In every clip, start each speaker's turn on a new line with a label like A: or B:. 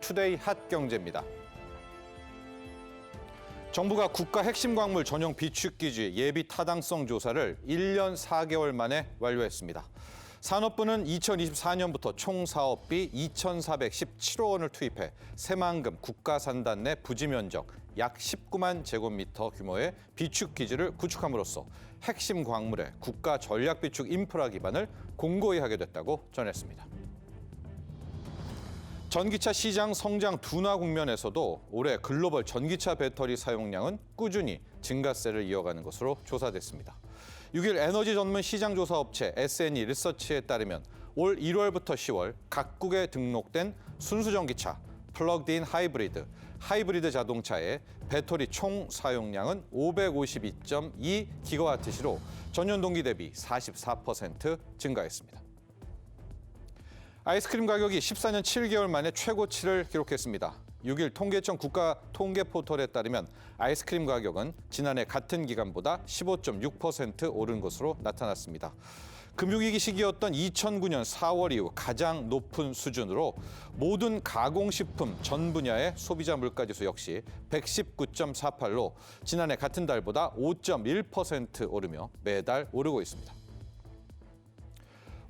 A: 투데이 핫 경제입니다. 정부가 국가 핵심 광물 전용 비축기지 예비 타당성 조사를 1년 4개월 만에 완료했습니다. 산업부는 2024년부터 총 사업비 2,417억 원을 투입해 새만금 국가산단 내 부지 면적 약 19만 제곱미터 규모의 비축기지를 구축함으로써 핵심 광물의 국가 전략 비축 인프라 기반을 공고히 하게 됐다고 전했습니다. 전기차 시장 성장 둔화 국면에서도 올해 글로벌 전기차 배터리 사용량은 꾸준히 증가세를 이어가는 것으로 조사됐습니다. 6일 에너지 전문 시장조사업체 S&E 리서치에 따르면 올 1월부터 10월 각국에 등록된 순수전기차, 플러그드인 하이브리드 자동차의 배터리 총 사용량은 552.2 기가와트시로 전년 동기 대비 44% 증가했습니다. 아이스크림 가격이 14년 7개월 만에 최고치를 기록했습니다. 6일 통계청 국가 통계 포털에 따르면 아이스크림 가격은 지난해 같은 기간보다 15.6% 오른 것으로 나타났습니다. 금융위기 시기였던 2009년 4월 이후 가장 높은 수준으로 모든 가공식품 전 분야의 소비자 물가지수 역시 119.48로 지난해 같은 달보다 5.1% 오르며 매달 오르고 있습니다.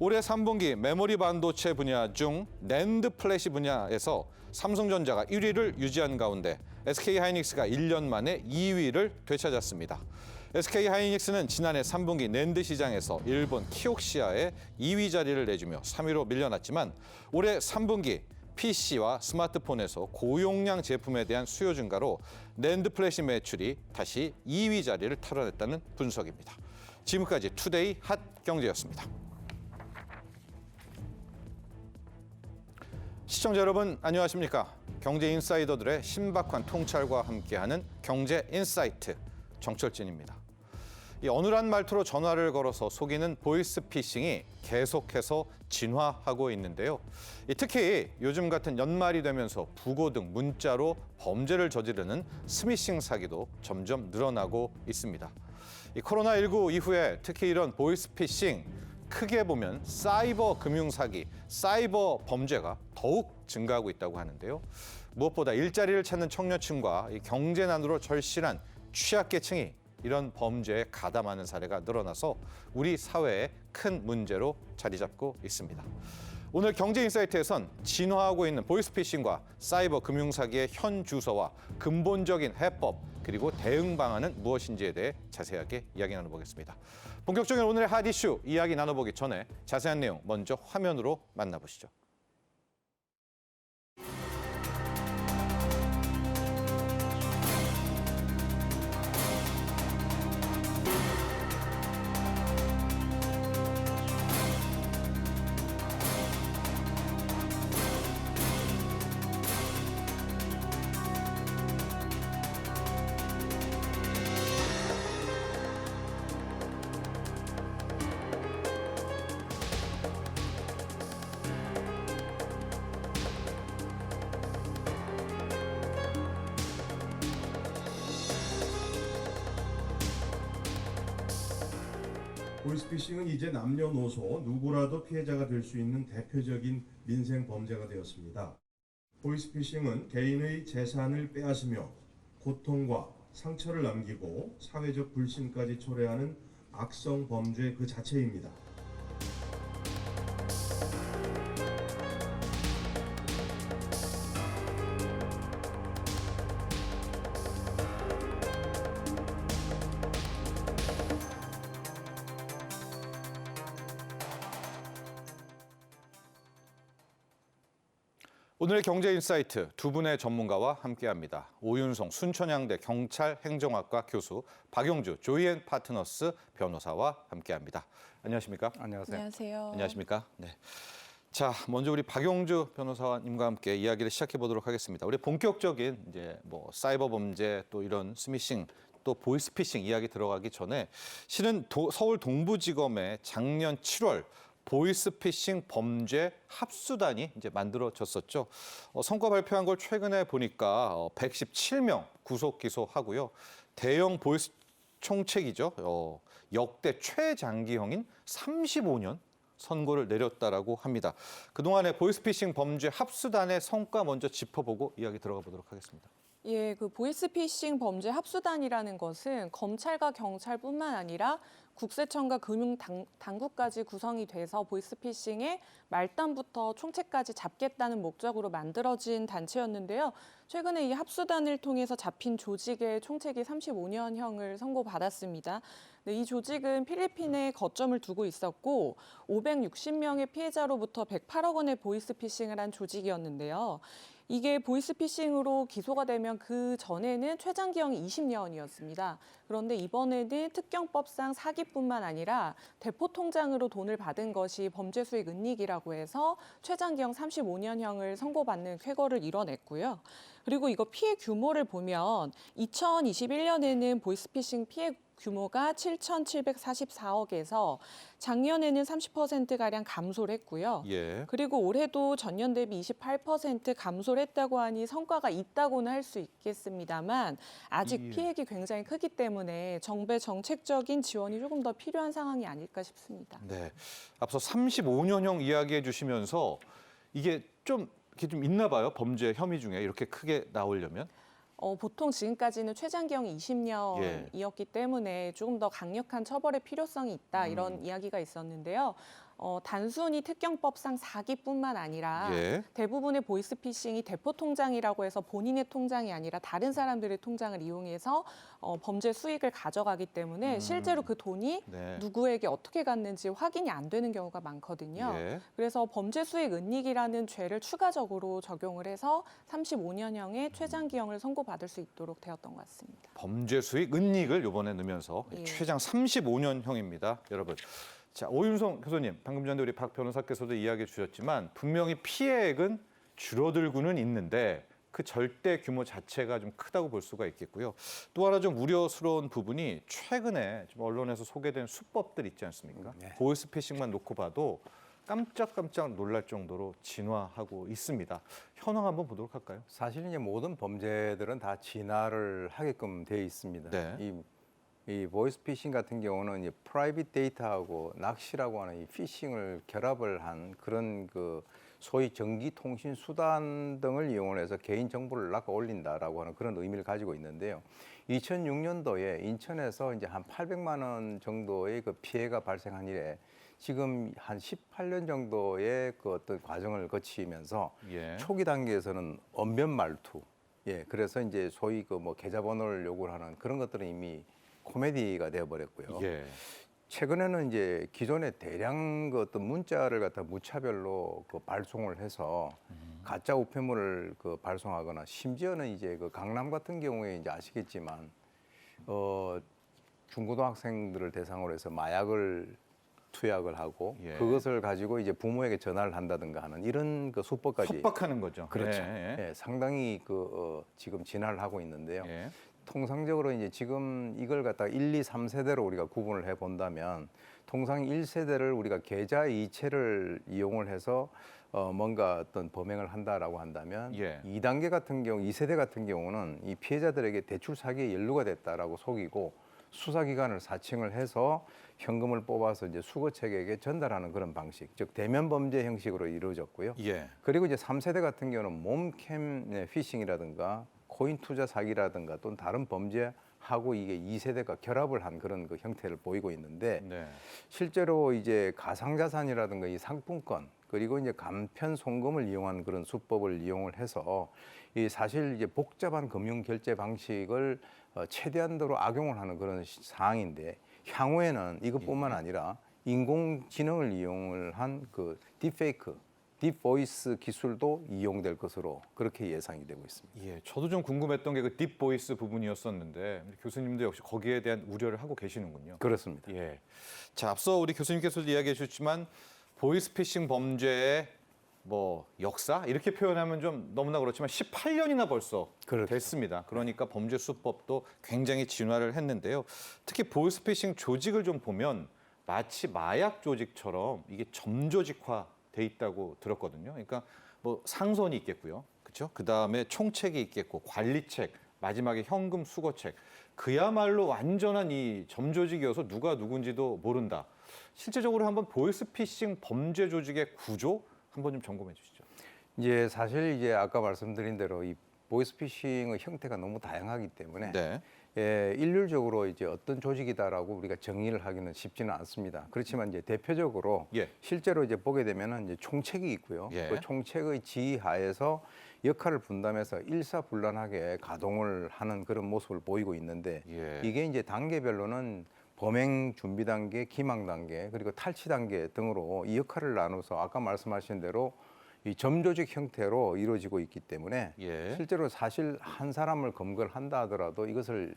A: 올해 3분기 메모리 반도체 분야 중 낸드 플래시 분야에서 삼성전자가 1위를 유지한 가운데 SK하이닉스가 1년 만에 2위를 되찾았습니다. SK하이닉스는 지난해 3분기 낸드 시장에서 일본 키옥시아에 2위 자리를 내주며 3위로 밀려났지만 올해 3분기 PC와 스마트폰에서 고용량 제품에 대한 수요 증가로 낸드 플래시 매출이 다시 2위 자리를 탈환했다는 분석입니다. 지금까지 투데이 핫 경제였습니다. 시청자 여러분 안녕하십니까? 경제 인사이더들의 신박한 통찰과 함께하는 경제 인사이트 정철진입니다. 이 어눌한 말투로 전화를 걸어서 속이는 보이스피싱이 계속해서 진화하고 있는데요. 특히 요즘 같은 연말이 되면서 부고 등 문자로 범죄를 저지르는 스미싱 사기도 점점 늘어나고 있습니다. 이 코로나19 이후에 특히 이런 보이스피싱 크게 보면 사이버 금융 사기, 사이버 범죄가 더욱 증가하고 있다고 하는데요. 무엇보다 일자리를 찾는 청년층과 이 경제난으로 절실한 취약계층이 이런 범죄에 가담하는 사례가 늘어나서 우리 사회에 큰 문제로 자리 잡고 있습니다. 오늘 경제인사이트에선 진화하고 있는 보이스피싱과 사이버 금융사기의 현 주소와 근본적인 해법 그리고 대응 방안은 무엇인지에 대해 자세하게 이야기 나눠보겠습니다. 본격적인 오늘의 핫 이슈 이야기 나눠보기 전에 자세한 내용 먼저 화면으로 만나보시죠.
B: 보이스피싱은 이제 남녀노소 누구라도 피해자가 될 수 있는 대표적인 민생 범죄가 되었습니다. 보이스피싱은 개인의 재산을 빼앗으며 고통과 상처를 남기고 사회적 불신까지 초래하는 악성 범죄 그 자체입니다.
A: 오늘의 경제인사이트 두 분의 전문가와 함께합니다. 오윤송 순천향대 경찰행정학과 교수, 박용주 조이앤파트너스 변호사와 함께합니다. 안녕하십니까?
C: 안녕하세요.
D: 안녕하세요.
A: 안녕하십니까? 네. 자, 먼저 우리 박용주 변호사님과 함께 이야기를 시작해 보도록 하겠습니다. 우리 본격적인 이제 뭐 사이버 범죄 또 이런 스미싱 또 보이스피싱 이야기 들어가기 전에 실은 서울 동부지검에 작년 7월 보이스피싱 범죄 합수단이 이제 만들어졌었죠. 성과 발표한 걸 최근에 보니까 117명 구속 기소하고요. 대형 보이스 총책이죠. 역대 최장기형인 35년 선고를 내렸다라고 합니다. 그동안의 보이스피싱 범죄 합수단의 성과 먼저 짚어보고 이야기 들어가 보도록 하겠습니다.
C: 예, 그 보이스피싱 범죄 합수단이라는 것은 검찰과 경찰뿐만 아니라 국세청과 금융당국까지 구성이 돼서 보이스피싱의 말단부터 총책까지 잡겠다는 목적으로 만들어진 단체였는데요. 최근에 이 합수단을 통해서 잡힌 조직의 총책이 35년형을 선고받았습니다. 네, 이 조직은 필리핀에 거점을 두고 있었고 560명의 피해자로부터 108억 원의 보이스피싱을 한 조직이었는데요. 이게 보이스피싱으로 기소가 되면 그 전에는 최장기형이 20년이었습니다. 그런데 이번에는 특경법상 사기뿐만 아니라 대포통장으로 돈을 받은 것이 범죄 수익 은닉이라고 해서 최장기형 35년형을 선고받는 쾌거를 이뤄냈고요. 그리고 이거 피해 규모를 보면 2021년에는 보이스피싱 피해 규모가 7,744억에서 작년에는 30%가량 감소를 했고요.
A: 예.
C: 그리고 올해도 전년 대비 28% 감소를 했다고 하니 성과가 있다고는 할 수 있겠습니다만 아직
A: 예.
C: 피해가 굉장히 크기 때문에 정부의 정책적인 지원이 조금 더 필요한 상황이 아닐까 싶습니다.
A: 네. 앞서 35년형 이야기해 주시면서 이게 좀 있나 봐요. 범죄 혐의 중에 이렇게 크게 나오려면.
C: 보통 지금까지는 최장기형이 20년이었기 때문에 조금 더 강력한 처벌의 필요성이 있다 이런 이야기가 있었는데요. 단순히 특경법상 사기뿐만 아니라
A: 예.
C: 대부분의 보이스피싱이 대포통장이라고 해서 본인의 통장이 아니라 다른 사람들의 통장을 이용해서 범죄 수익을 가져가기 때문에 실제로 그 돈이
A: 네.
C: 누구에게 어떻게 갔는지 확인이 안 되는 경우가 많거든요.
A: 예.
C: 그래서 범죄 수익 은닉이라는 죄를 추가적으로 적용을 해서 35년형의 최장기형을 선고받을 수 있도록 되었던 것 같습니다.
A: 범죄 수익 은닉을 이번에 넣으면서
C: 예.
A: 최장 35년형입니다. 여러분. 자, 오윤성 교수님, 방금 전에 우리 박 변호사께서도 이야기해 주셨지만 분명히 피해액은 줄어들고는 있는데 그 절대 규모 자체가 좀 크다고 볼 수가 있겠고요. 또 하나 좀 우려스러운 부분이 최근에 좀 언론에서 소개된 수법들 있지 않습니까?
D: 네.
A: 보이스피싱만 놓고 봐도 깜짝깜짝 놀랄 정도로 진화하고 있습니다. 현황 한번 보도록 할까요?
D: 사실 이제 모든 범죄들은 다 진화를 하게끔 돼 있습니다.
A: 네.
D: 이 보이스피싱 같은 경우는 이제 프라이빗 데이터하고 낚시라고 하는 이 피싱을 결합을 한 그런 그 소위 전기통신 수단 등을 이용해서 개인 정보를 낚아 올린다라고 하는 그런 의미를 가지고 있는데요. 2006년도에 인천에서 이제 한 800만 원 정도의 그 피해가 발생한 이래 지금 한 18년 정도의 그 어떤 과정을 거치면서
A: 예.
D: 초기 단계에서는 언변 말투, 예, 그래서 이제 소위 그 뭐 계좌번호를 요구를 하는 그런 것들은 이미 코미디가 되어버렸고요.
A: 예.
D: 최근에는 이제 기존에 대량 그 어떤 문자를 갖다 무차별로 그 발송을 해서 가짜 우편물을 그 발송하거나 심지어는 이제 그 강남 같은 경우에 이제 아시겠지만 중고등학생들을 대상으로 해서 마약을 투약을 하고
A: 예.
D: 그것을 가지고 이제 부모에게 전화를 한다든가 하는 이런 그 수법까지
A: 협박하는 거죠.
D: 그렇죠.
A: 예.
D: 예, 상당히 지금 진화를 하고 있는데요.
A: 예.
D: 통상적으로 이제 지금 이걸 갖다가 1, 2, 3세대로 우리가 구분을 해 본다면 통상 1세대를 우리가 계좌 이체를 이용을 해서 뭔가 어떤 범행을 한다라고 한다면
A: 예.
D: 2단계 같은 경우, 2세대 같은 경우는 이 피해자들에게 대출 사기에 연루가 됐다라고 속이고 수사기관을 사칭을 해서 현금을 뽑아서 이제 수거책에게 전달하는 그런 방식, 즉 대면 범죄 형식으로 이루어졌고요.
A: 예.
D: 그리고 이제 3세대 같은 경우는 몸캠 피싱이라든가 코인 투자 사기라든가 또는 다른 범죄하고 이게 2세대가 결합을 한 그런 그 형태를 보이고 있는데
A: 네.
D: 실제로 이제 가상자산이라든가 이 상품권 그리고 이제 간편 송금을 이용한 그런 수법을 이용을 해서 이 사실 이제 복잡한 금융 결제 방식을 최대한도로 악용을 하는 그런 사항인데 향후에는 이것뿐만 아니라 인공지능을 이용을 한 그 딥페이크 딥보이스 기술도 이용될 것으로 그렇게 예상이 되고 있습니다.
A: 예, 저도 좀 궁금했던 게 그 딥보이스 부분이었었는데 교수님도 역시 거기에 대한 우려를 하고 계시는군요.
D: 그렇습니다.
A: 예. 자, 앞서 우리 교수님께서도 이야기해 주셨지만 보이스피싱 범죄의 뭐 역사 이렇게 표현하면 좀 너무나 그렇지만 18년이나 벌써
D: 그렇죠.
A: 됐습니다. 그러니까 범죄 수법도 굉장히 진화를 했는데요. 특히 보이스피싱 조직을 좀 보면 마치 마약 조직처럼 이게 점조직화 돼 있다고 들었거든요. 그러니까 뭐 상선이 있겠고요. 그렇죠? 그다음에 총책이 있겠고 관리책, 마지막에 현금 수거책. 그야말로 완전한 이 점조직이어서 누가 누군지도 모른다. 실제적으로 한번 보이스피싱 범죄 조직의 구조 한번 좀 점검해 주시죠.
D: 이제 사실 이제 아까 말씀드린 대로 이 보이스피싱의 형태가 너무 다양하기 때문에
A: 네.
D: 일률적으로 이제 어떤 조직이다라고 우리가 정의를 하기는 쉽지는 않습니다. 그렇지만 이제 대표적으로
A: 예.
D: 실제로 이제 보게 되면은 이제 총책이 있고요.
A: 예.
D: 그 총책의 지휘하에서 역할을 분담해서 일사불란하게 가동을 하는 그런 모습을 보이고 있는데
A: 예.
D: 이게 이제 단계별로는 범행 준비 단계, 기망 단계, 그리고 탈취 단계 등으로 이 역할을 나눠서 아까 말씀하신 대로 이 점조직 형태로 이루어지고 있기 때문에
A: 예.
D: 실제로 사실 한 사람을 검거를 한다 하더라도 이것을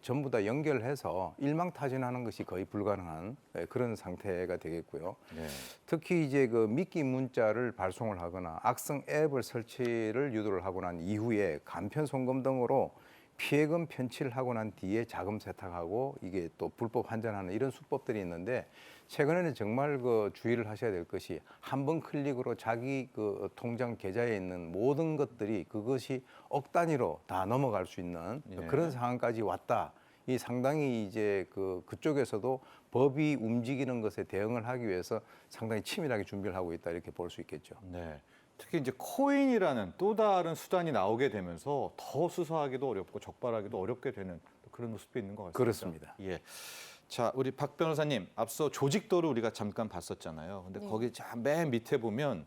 D: 전부 다 연결해서 일망타진하는 것이 거의 불가능한 그런 상태가 되겠고요.
A: 네.
D: 특히 이제 그 미끼 문자를 발송을 하거나 악성 앱을 설치를 유도를 하고 난 이후에 간편 송금 등으로 피해금 편취를 하고 난 뒤에 자금 세탁하고 이게 또 불법 환전하는 이런 수법들이 있는데 최근에는 정말 그 주의를 하셔야 될 것이 한 번 클릭으로 자기 그 통장 계좌에 있는 모든 것들이 그것이 억 단위로 다 넘어갈 수 있는
A: 예.
D: 그런 상황까지 왔다. 이 상당히 이제 그쪽에서도 법이 움직이는 것에 대응을 하기 위해서 상당히 치밀하게 준비를 하고 있다 이렇게 볼 수 있겠죠.
A: 네. 특히 이제 코인이라는 또 다른 수단이 나오게 되면서 더 수사하기도 어렵고 적발하기도 어렵게 되는 그런 모습도 있는 것 같습니다.
D: 그렇습니다.
A: 예. 자, 우리 박 변호사님, 앞서 조직도를 우리가 잠깐 봤었잖아요. 근데
C: 네.
A: 거기 맨 밑에 보면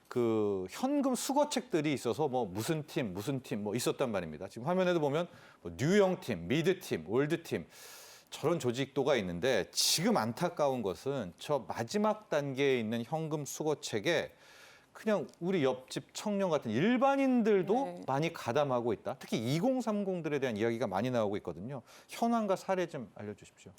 A: 그 현금 수거책들이 있어서 뭐 무슨 팀 뭐 있었단 말입니다. 지금 화면에도 보면 뭐 뉴형 팀, 미드 팀, 올드 팀 저런 조직도가 있는데 지금 안타까운 것은 저 마지막 단계에 있는 현금 수거책에 그냥 우리 옆집 청년 같은 일반인들도
C: 네.
A: 많이 가담하고 있다. 특히 2030들에 대한 이야기가 많이 나오고 있거든요. 현황과 사례 좀 알려주십시오.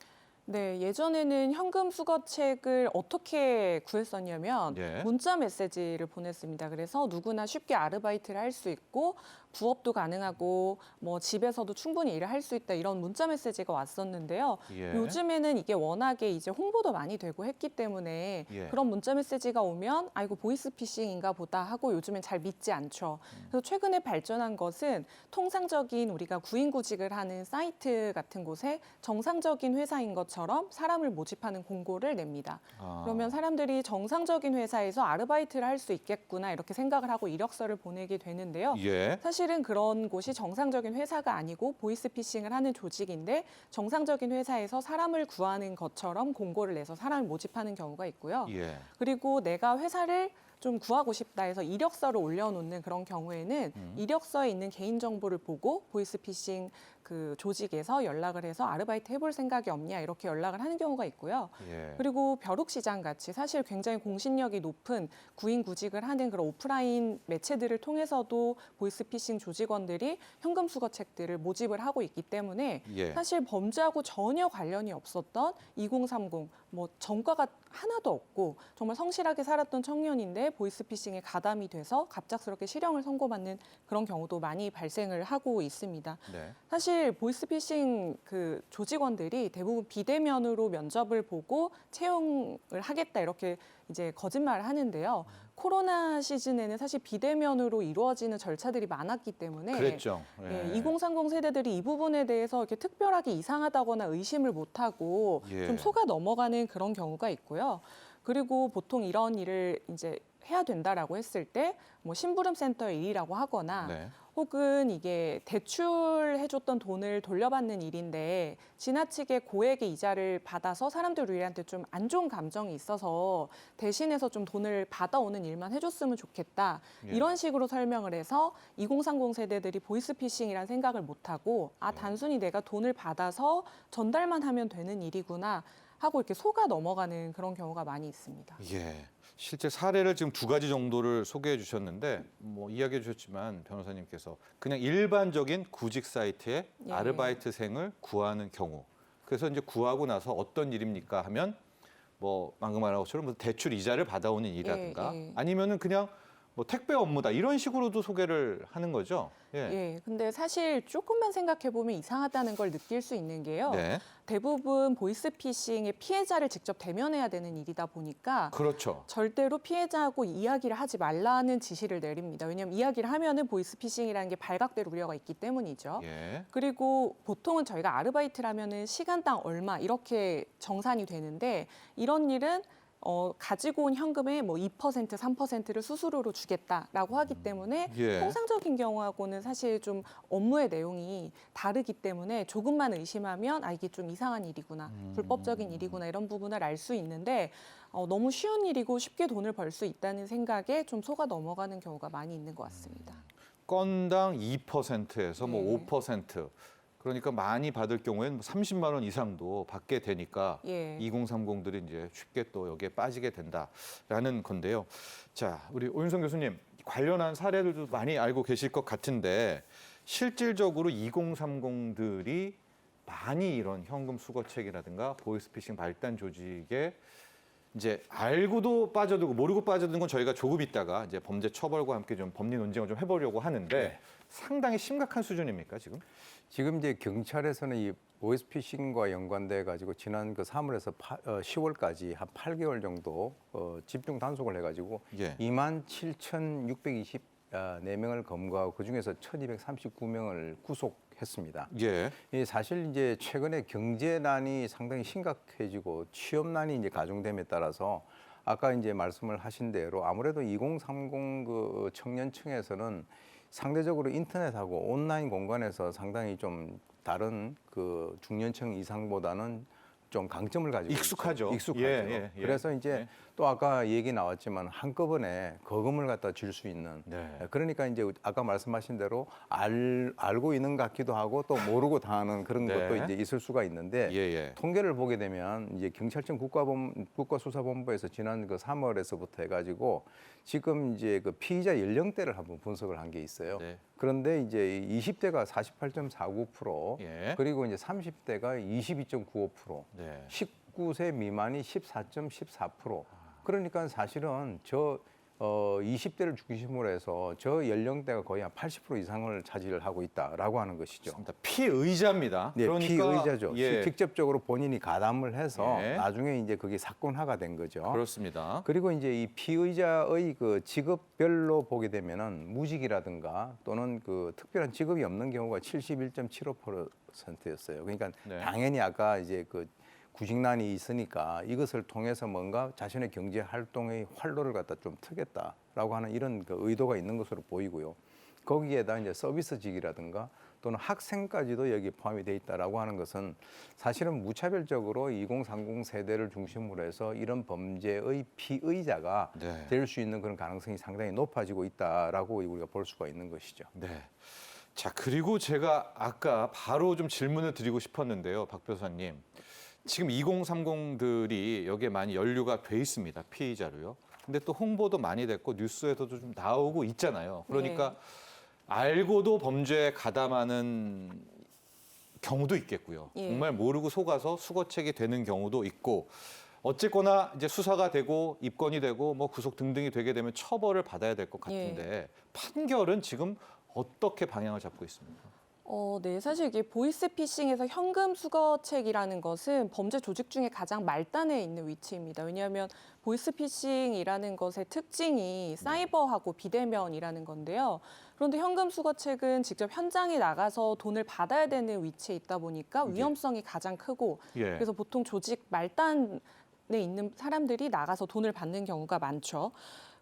C: 네, 예전에는 현금 수거책을 어떻게 구했었냐면
A: 예.
C: 문자 메시지를 보냈습니다. 그래서 누구나 쉽게 아르바이트를 할 수 있고 부업도 가능하고 뭐 집에서도 충분히 일을 할 수 있다 이런 문자 메시지가 왔었는데요.
A: 예.
C: 요즘에는 이게 워낙에 이제 홍보도 많이 되고 했기 때문에
A: 예.
C: 그런 문자 메시지가 오면 아이고 보이스피싱인가 보다 하고 요즘엔 잘 믿지 않죠. 그래서 최근에 발전한 것은 통상적인 우리가 구인구직을 하는 사이트 같은 곳에 정상적인 회사인 것처럼 사람을 모집하는 공고를 냅니다.
A: 아.
C: 그러면 사람들이 정상적인 회사에서 아르바이트를 할 수 있겠구나 이렇게 생각을 하고 이력서를 보내게 되는데요.
A: 예.
C: 사실은 그런 곳이 정상적인 회사가 아니고 보이스피싱을 하는 조직인데 정상적인 회사에서 사람을 구하는 것처럼 공고를 내서 사람을 모집하는 경우가 있고요.
A: 예.
C: 그리고 내가 회사를 좀 구하고 싶다 해서 이력서를 올려놓는 그런 경우에는 이력서에 있는 개인정보를 보고 보이스피싱 그 조직에서 연락을 해서 아르바이트 해볼 생각이 없냐 이렇게 연락을 하는 경우가 있고요.
A: 예.
C: 그리고 벼룩시장 같이 사실 굉장히 공신력이 높은 구인구직을 하는 그런 오프라인 매체들을 통해서도 보이스피싱 조직원들이 현금 수거책들을 모집을 하고 있기 때문에
A: 예.
C: 사실 범죄하고 전혀 관련이 없었던 2030, 뭐 전과가 하나도 없고 정말 성실하게 살았던 청년인데 보이스피싱에 가담이 돼서 갑작스럽게 실형을 선고받는 그런 경우도 많이 발생을 하고 있습니다.
A: 네.
C: 사실 보이스피싱 그 조직원들이 대부분 비대면으로 면접을 보고 채용을 하겠다 이렇게 이제 거짓말을 하는데요. 코로나 시즌에는 사실 비대면으로 이루어지는 절차들이 많았기 때문에
A: 그랬죠.
C: 예, 2030 세대들이 이 부분에 대해서 이렇게 특별하게 이상하다거나 의심을 못하고
A: 예.
C: 좀 속아 넘어가는 그런 경우가 있고요. 그리고 보통 이런 일을 이제 해야 된다라고 했을 때 뭐 심부름센터의 일이라고 하거나
A: 네.
C: 혹은 이게 대출해줬던 돈을 돌려받는 일인데 지나치게 고액의 이자를 받아서 사람들 우리한테 좀 안 좋은 감정이 있어서 대신해서 좀 돈을 받아오는 일만 해줬으면 좋겠다.
A: 예.
C: 이런 식으로 설명을 해서 2030 세대들이 보이스피싱이라는 생각을 못하고 아 단순히 내가 돈을 받아서 전달만 하면 되는 일이구나 하고 이렇게 속아 넘어가는 그런 경우가 많이 있습니다.
A: 예. 실제 사례를 지금 두 가지 정도를 소개해 주셨는데 뭐 이야기해 주셨지만 변호사님께서 그냥 일반적인 구직 사이트에
C: 예.
A: 아르바이트생을 구하는 경우. 그래서 이제 구하고 나서 어떤 일입니까 하면 뭐 방금 말한 것처럼 뭐 대출 이자를 받아오는 일이라든가
C: 예.
A: 아니면은 그냥 뭐 택배 업무다 이런 식으로도 소개를 하는 거죠. 예.
C: 예, 근데 사실 조금만 생각해 보면 이상하다는 걸 느낄 수 있는 게요.
A: 네.
C: 대부분 보이스피싱의 피해자를 직접 대면해야 되는 일이다 보니까
A: 그렇죠.
C: 절대로 피해자하고 이야기를 하지 말라는 지시를 내립니다. 왜냐하면 이야기를 하면은 보이스피싱이라는 게 발각될 우려가 있기 때문이죠.
A: 예.
C: 그리고 보통은 저희가 아르바이트라면은 시간당 얼마 이렇게 정산이 되는데 이런 일은 가지고 온 현금의 뭐 2%, 3%를 수수료로 주겠다라고 하기 때문에
A: 예.
C: 통상적인 경우하고는 사실 좀 업무의 내용이 다르기 때문에 조금만 의심하면 이게 좀 이상한 일이구나, 불법적인 일이구나 이런 부분을 알 수 있는데 너무 쉬운 일이고 쉽게 돈을 벌 수 있다는 생각에 좀 속아 넘어가는 경우가 많이 있는 것 같습니다.
A: 건당 2%에서 뭐
C: 예.
A: 5%. 그러니까 많이 받을 경우에는 30만 원 이상도 받게 되니까
C: 예.
A: 2030들이 이제 쉽게 또 여기에 빠지게 된다라는 건데요. 자, 우리 오윤성 교수님 관련한 사례들도 많이 알고 계실 것 같은데 실질적으로 2030들이 많이 이런 현금 수거책이라든가 보이스피싱 말단 조직에 이제 알고도 빠져들고 모르고 빠져드는 건 저희가 조금 있다가 이제 범죄 처벌과 함께 좀 법리 논쟁을 좀 해보려고 하는데
D: 네.
A: 상당히 심각한 수준입니까 지금?
D: 지금 이제 경찰에서는 이 보이스피싱과 연관돼 가지고 지난 그 3월에서 10월까지 한 8개월 정도 집중 단속을 해가지고
A: 예.
D: 27,624명을 검거하고 그 중에서 1,239명을 구속했습니다.
A: 예.
D: 이 사실 이제 최근에 경제난이 상당히 심각해지고 취업난이 이제 가중됨에 따라서 아까 이제 말씀을 하신 대로 아무래도 2030 그 청년층에서는 상대적으로 인터넷하고 온라인 공간에서 상당히 좀 다른 그 중년층 이상보다는 좀 강점을 가지고
A: 익숙하죠.
D: 있죠. 익숙하죠.
A: 예.
D: 그래서 이제
A: 예.
D: 또 아까 얘기 나왔지만 한꺼번에 거금을 갖다 줄 수 있는
A: 네.
D: 그러니까 이제 아까 말씀하신 대로 알고 있는 것 같기도 하고 또 모르고 당하는 그런
A: 네.
D: 것도 이제 있을 수가 있는데
A: 예.
D: 통계를 보게 되면 이제 경찰청 국가수사본부에서 지난 그 3월에서부터 해가지고 지금 이제 그 피의자 연령대를 한번 분석을 한 게 있어요.
A: 네.
D: 그런데 이제 20대가 48.49%,
A: 예.
D: 그리고 이제 30대가 22.95%,
A: 네.
D: 19세 미만이 14.14%. 그러니까 사실은 저 20대를 중심으로 해서 저 연령대가 거의 한 80% 이상을 차지를 하고 있다라고 하는 것이죠.
A: 피의자입니다.
D: 네,
A: 그러니까
D: 피의자죠.
A: 예.
D: 직접적으로 본인이 가담을 해서
A: 예.
D: 나중에 이제 그게 사건화가 된 거죠.
A: 그렇습니다.
D: 그리고 이제 이 피의자의 그 직업별로 보게 되면은 무직이라든가 또는 그 특별한 직업이 없는 경우가 71.75%였어요. 그러니까
A: 네.
D: 당연히 아까 이제 그 구직난이 있으니까 이것을 통해서 뭔가 자신의 경제 활동의 활로를 갖다 좀 트겠다라고 하는 이런 그 의도가 있는 것으로 보이고요. 거기에다 이제 서비스직이라든가 또는 학생까지도 여기 포함이 돼 있다라고 하는 것은 사실은 무차별적으로 2030 세대를 중심으로 해서 이런 범죄의 피의자가
A: 네.
D: 될 수 있는 그런 가능성이 상당히 높아지고 있다라고 우리가 볼 수가 있는 것이죠.
A: 네. 자, 그리고 제가 아까 바로 좀 질문을 드리고 싶었는데요, 박 변호사님. 지금 2030들이 여기에 많이 연루가 돼 있습니다, 피의자로요. 근데 또 홍보도 많이 됐고 뉴스에서도 좀 나오고 있잖아요. 그러니까 알고도 범죄에 가담하는 경우도 있겠고요.
C: 예.
A: 정말 모르고 속아서 수거책이 되는 경우도 있고 어쨌거나 이제 수사가 되고 입건이 되고 뭐 구속 등등이 되게 되면 처벌을 받아야 될 것 같은데 판결은 지금 어떻게 방향을 잡고 있습니까?
C: 네, 사실 이게 보이스피싱에서 현금 수거책이라는 것은 범죄 조직 중에 가장 말단에 있는 위치입니다. 왜냐하면 보이스피싱이라는 것의 특징이 사이버하고 비대면이라는 건데요. 그런데 현금 수거책은 직접 현장에 나가서 돈을 받아야 되는 위치에 있다 보니까 위험성이 가장 크고
A: 예.
C: 그래서 보통 조직 말단에 있는 사람들이 나가서 돈을 받는 경우가 많죠.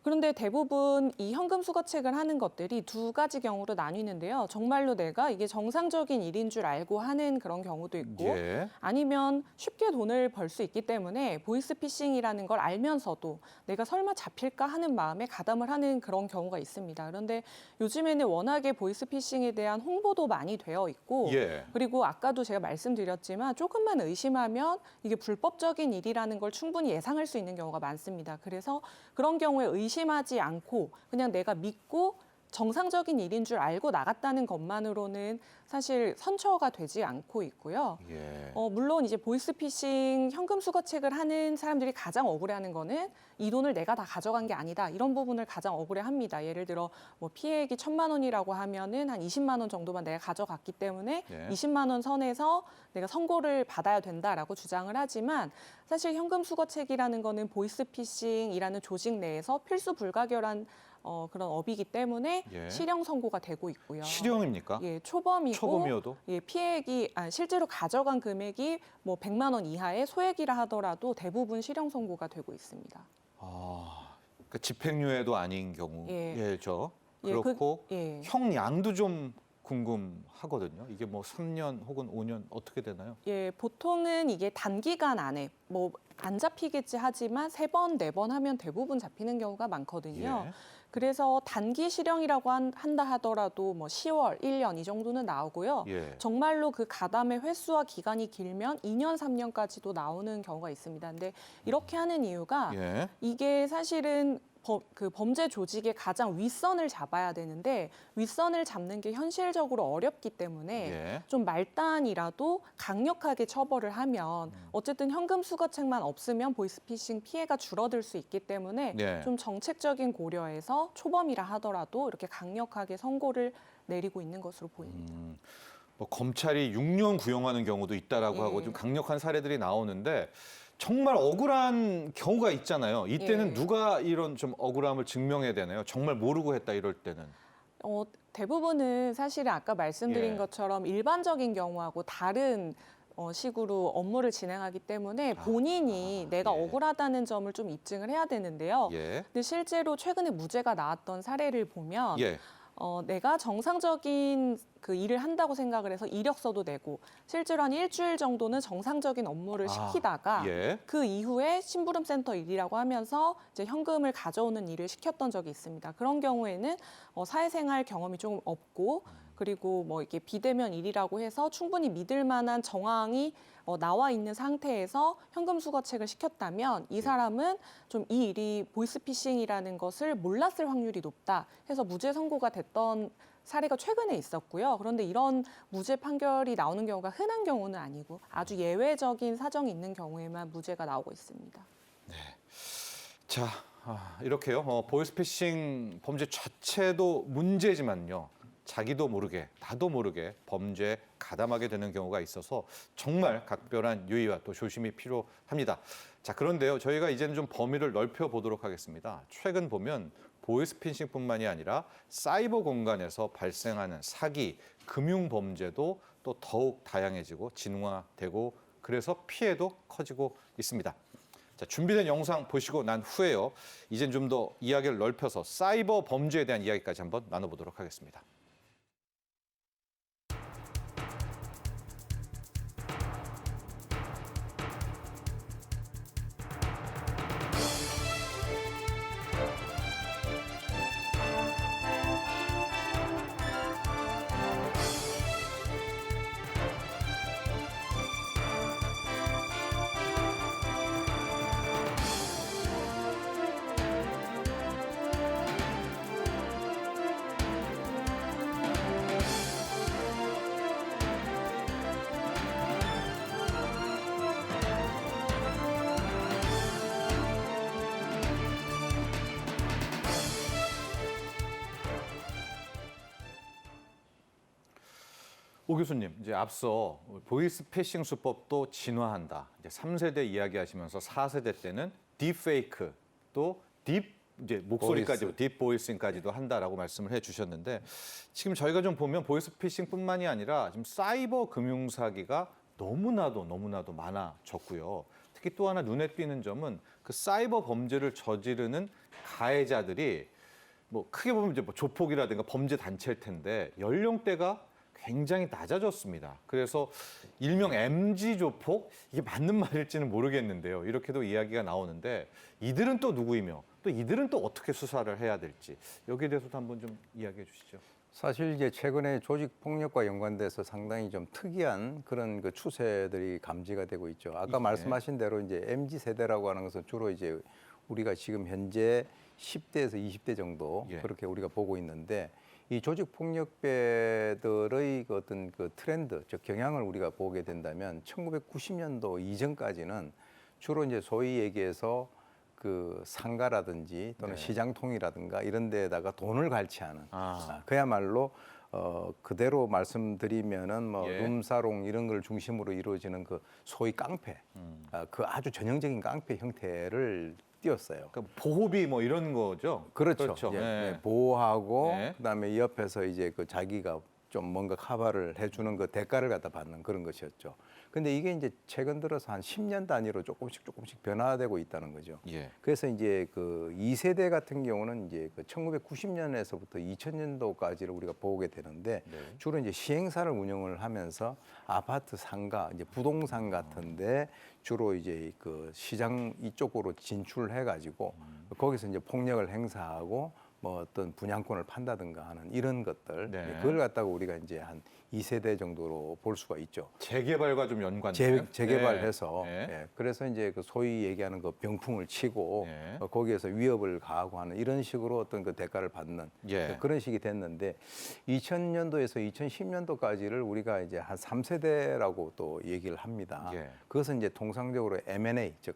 C: 그런데 대부분 이 현금 수거책을 하는 것들이 두 가지 경우로 나뉘는데요. 정말로 내가 이게 정상적인 일인 줄 알고 하는 그런 경우도 있고
A: 예.
C: 아니면 쉽게 돈을 벌 수 있기 때문에 보이스피싱이라는 걸 알면서도 내가 설마 잡힐까 하는 마음에 가담을 하는 그런 경우가 있습니다. 그런데 요즘에는 워낙에 보이스피싱에 대한 홍보도 많이 되어 있고
A: 예.
C: 그리고 아까도 제가 말씀드렸지만 조금만 의심하면 이게 불법적인 일이라는 걸 충분히 예상할 수 있는 경우가 많습니다. 그래서 그런 경우에 의심하지 않고 그냥 내가 믿고 정상적인 일인 줄 알고 나갔다는 것만으로는 사실 선처가 되지 않고 있고요.
A: 예.
C: 물론 이제 보이스피싱 현금 수거책을 하는 사람들이 가장 억울해하는 거는 이 돈을 내가 다 가져간 게 아니다. 이런 부분을 가장 억울해합니다. 예를 들어 뭐 피해액이 1,000만 원이라고 하면은 한 20만 원 정도만 내가 가져갔기 때문에
A: 예.
C: 20만 원 선에서 내가 선고를 받아야 된다라고 주장을 하지만 사실 현금 수거책이라는 거는 보이스피싱이라는 조직 내에서 필수 불가결한 그런 업이기 때문에
A: 예.
C: 실형 선고가 되고 있고요.
A: 실형입니까?
C: 예, 초범이고
A: 초범이어도?
C: 예, 피해액이 실제로 가져간 금액이 뭐 100만 원 이하의 소액이라 하더라도 대부분 실형 선고가 되고 있습니다.
A: 그 집행유예도 아닌 경우.
C: 예.
A: 예,
C: 예,
A: 그렇고
C: 예.
A: 형량도 좀 궁금하거든요. 이게 뭐 3년 혹은 5년 어떻게 되나요?
C: 예, 보통은 이게 단기간 안에 뭐 안 잡히겠지 하지만 3번, 4번 하면 대부분 잡히는 경우가 많거든요.
A: 예.
C: 그래서 단기 실형이라고 한다 하더라도 뭐 10월, 1년 이 정도는 나오고요.
A: 예.
C: 정말로 그 가담의 횟수와 기간이 길면 2년, 3년까지도 나오는 경우가 있습니다. 근데 이렇게 하는 이유가
A: 예.
C: 이게 사실은 그 범죄 조직의 가장 윗선을 잡아야 되는데 윗선을 잡는 게 현실적으로 어렵기 때문에
A: 예.
C: 좀 말단이라도 강력하게 처벌을 하면 어쨌든 현금 수거책만 없으면 보이스피싱 피해가 줄어들 수 있기 때문에
A: 예.
C: 좀 정책적인 고려에서 초범이라 하더라도 이렇게 강력하게 선고를 내리고 있는 것으로 보입니다.
A: 뭐 검찰이 6년 구형하는 경우도 있다라고
C: 예.
A: 하고 좀 강력한 사례들이 나오는데 정말 억울한 경우가 있잖아요. 이때는
C: 예.
A: 누가 이런 좀 억울함을 증명해야 되나요? 정말 모르고 했다 이럴 때는.
C: 대부분은 사실은 아까 말씀드린
A: 예.
C: 것처럼 일반적인 경우하고 다른 식으로 업무를 진행하기 때문에 본인이 내가
A: 예.
C: 억울하다는 점을 좀 입증을 해야 되는데요.
A: 예.
C: 근데 실제로 최근에 무죄가 나왔던 사례를 보면
A: 예.
C: 내가 정상적인 그 일을 한다고 생각을 해서 이력서도 내고 실제로 한 일주일 정도는 정상적인 업무를 시키다가
A: 예.
C: 그 이후에 심부름센터 일이라고 하면서 이제 현금을 가져오는 일을 시켰던 적이 있습니다. 그런 경우에는 사회생활 경험이 조금 없고 그리고 뭐 이게 비대면 일이라고 해서 충분히 믿을 만한 정황이 나와 있는 상태에서 현금 수거책을 시켰다면 이 사람은 좀 이 일이 보이스피싱이라는 것을 몰랐을 확률이 높다 해서 무죄 선고가 됐던 사례가 최근에 있었고요. 그런데 이런 무죄 판결이 나오는 경우가 흔한 경우는 아니고 아주 예외적인 사정이 있는 경우에만 무죄가 나오고 있습니다.
A: 자, 이렇게요. 보이스피싱 범죄 자체도 문제지만요. 자기도 모르게, 나도 모르게 범죄에 가담하게 되는 경우가 있어서 정말 각별한 유의와 또 조심이 필요합니다. 자, 그런데요. 저희가 이제는 좀 범위를 넓혀 보도록 하겠습니다. 최근 보면 보이스피싱뿐만이 아니라 사이버 공간에서 발생하는 사기, 금융 범죄도 또 더욱 다양해지고 진화되고 그래서 피해도 커지고 있습니다. 자, 준비된 영상 보시고 난 후에요. 이젠 좀 더 이야기를 넓혀서 사이버 범죄에 대한 이야기까지 한번 나눠보도록 하겠습니다. 오 교수님, 이제 앞서 보이스피싱 수법도 진화한다. 이제 3세대 이야기하시면서 4세대 때는 딥페이크 또 이제 목소리까지 딥보이싱까지도 한다라고 말씀을 해주셨는데 지금 저희가 좀 보면 보이스피싱뿐만이 아니라 지금 사이버 금융 사기가 너무나도 많아졌고요. 특히 또 하나 눈에 띄는 점은 그 사이버 범죄를 저지르는 가해자들이 뭐 크게 보면 이제 뭐 조폭이라든가 범죄 단체일 텐데 연령대가 굉장히 낮아졌습니다. 그래서 일명 MZ 조폭 이게 맞는 말일지는 모르겠는데요. 이렇게도 이야기가 나오는데 이들은 또 누구이며 또 이들은 또 어떻게 수사를 해야 될지 여기에 대해서도 한번 좀 이야기해 주시죠.
D: 사실 이제 최근에 조직 폭력과 연관돼서 상당히 좀 특이한 그런 그 추세들이 감지가 되고 있죠. 아까
A: 예.
D: 말씀하신 대로 이제 MZ 세대라고 하는 것은 주로 이제 우리가 지금 현재 10대에서 20대 정도
A: 예.
D: 그렇게 우리가 보고 있는데 이 조직 폭력배들의 그 어떤 그 트렌드, 즉 경향을 우리가 보게 된다면 1990년도 이전까지는 주로 이제 소위 얘기해서 그 상가라든지 또는
A: 네.
D: 시장통이라든가 이런 데다가 돈을 갈취하는
A: 아.
D: 그야말로 그대로 말씀드리면은 뭐
A: 예.
D: 룸사롱 이런 걸 중심으로 이루어지는 그 소위 깡패, 그 아주 전형적인 깡패 형태를 띄었어요.
A: 그러니까 보호비 뭐 이런 거죠.
D: 그렇죠. 예, 예, 보호하고
A: 네.
D: 그다음에 옆에서 이제 그 자기가 좀 뭔가 커버를 해주는 그 대가를 갖다 받는 그런 것이었죠. 근데 이게 이제 최근 들어서 한 10년 단위로 조금씩 변화되고 있다는 거죠.
A: 예.
D: 그래서 이제 그 2세대 같은 경우는 이제 그 1990년에서부터 2000년도까지를 우리가 보게 되는데
A: 네.
D: 주로 이제 시행사를 운영을 하면서 아파트 상가, 이제 부동산 같은데 주로 이제 그 시장 이쪽으로 진출해 가지고 거기서 이제 폭력을 행사하고 뭐 어떤 분양권을 판다든가 하는 이런 것들
A: 네.
D: 그걸 갖다가 우리가 이제 한 2세대 정도로 볼 수가 있죠.
A: 재개발과 좀 연관된
D: 재개발해서
A: 네. 네.
D: 예, 그래서 이제 그 소위 얘기하는 그 병풍을 치고
A: 네.
D: 거기에서 위협을 가하고 하는 이런 식으로 어떤 그 대가를 받는
A: 예.
D: 그런 식이 됐는데 2000년도에서 2010년도까지를 우리가 이제 한 3세대라고 또 얘기를 합니다.
A: 예.
D: 그것은 이제 통상적으로 M&A 즉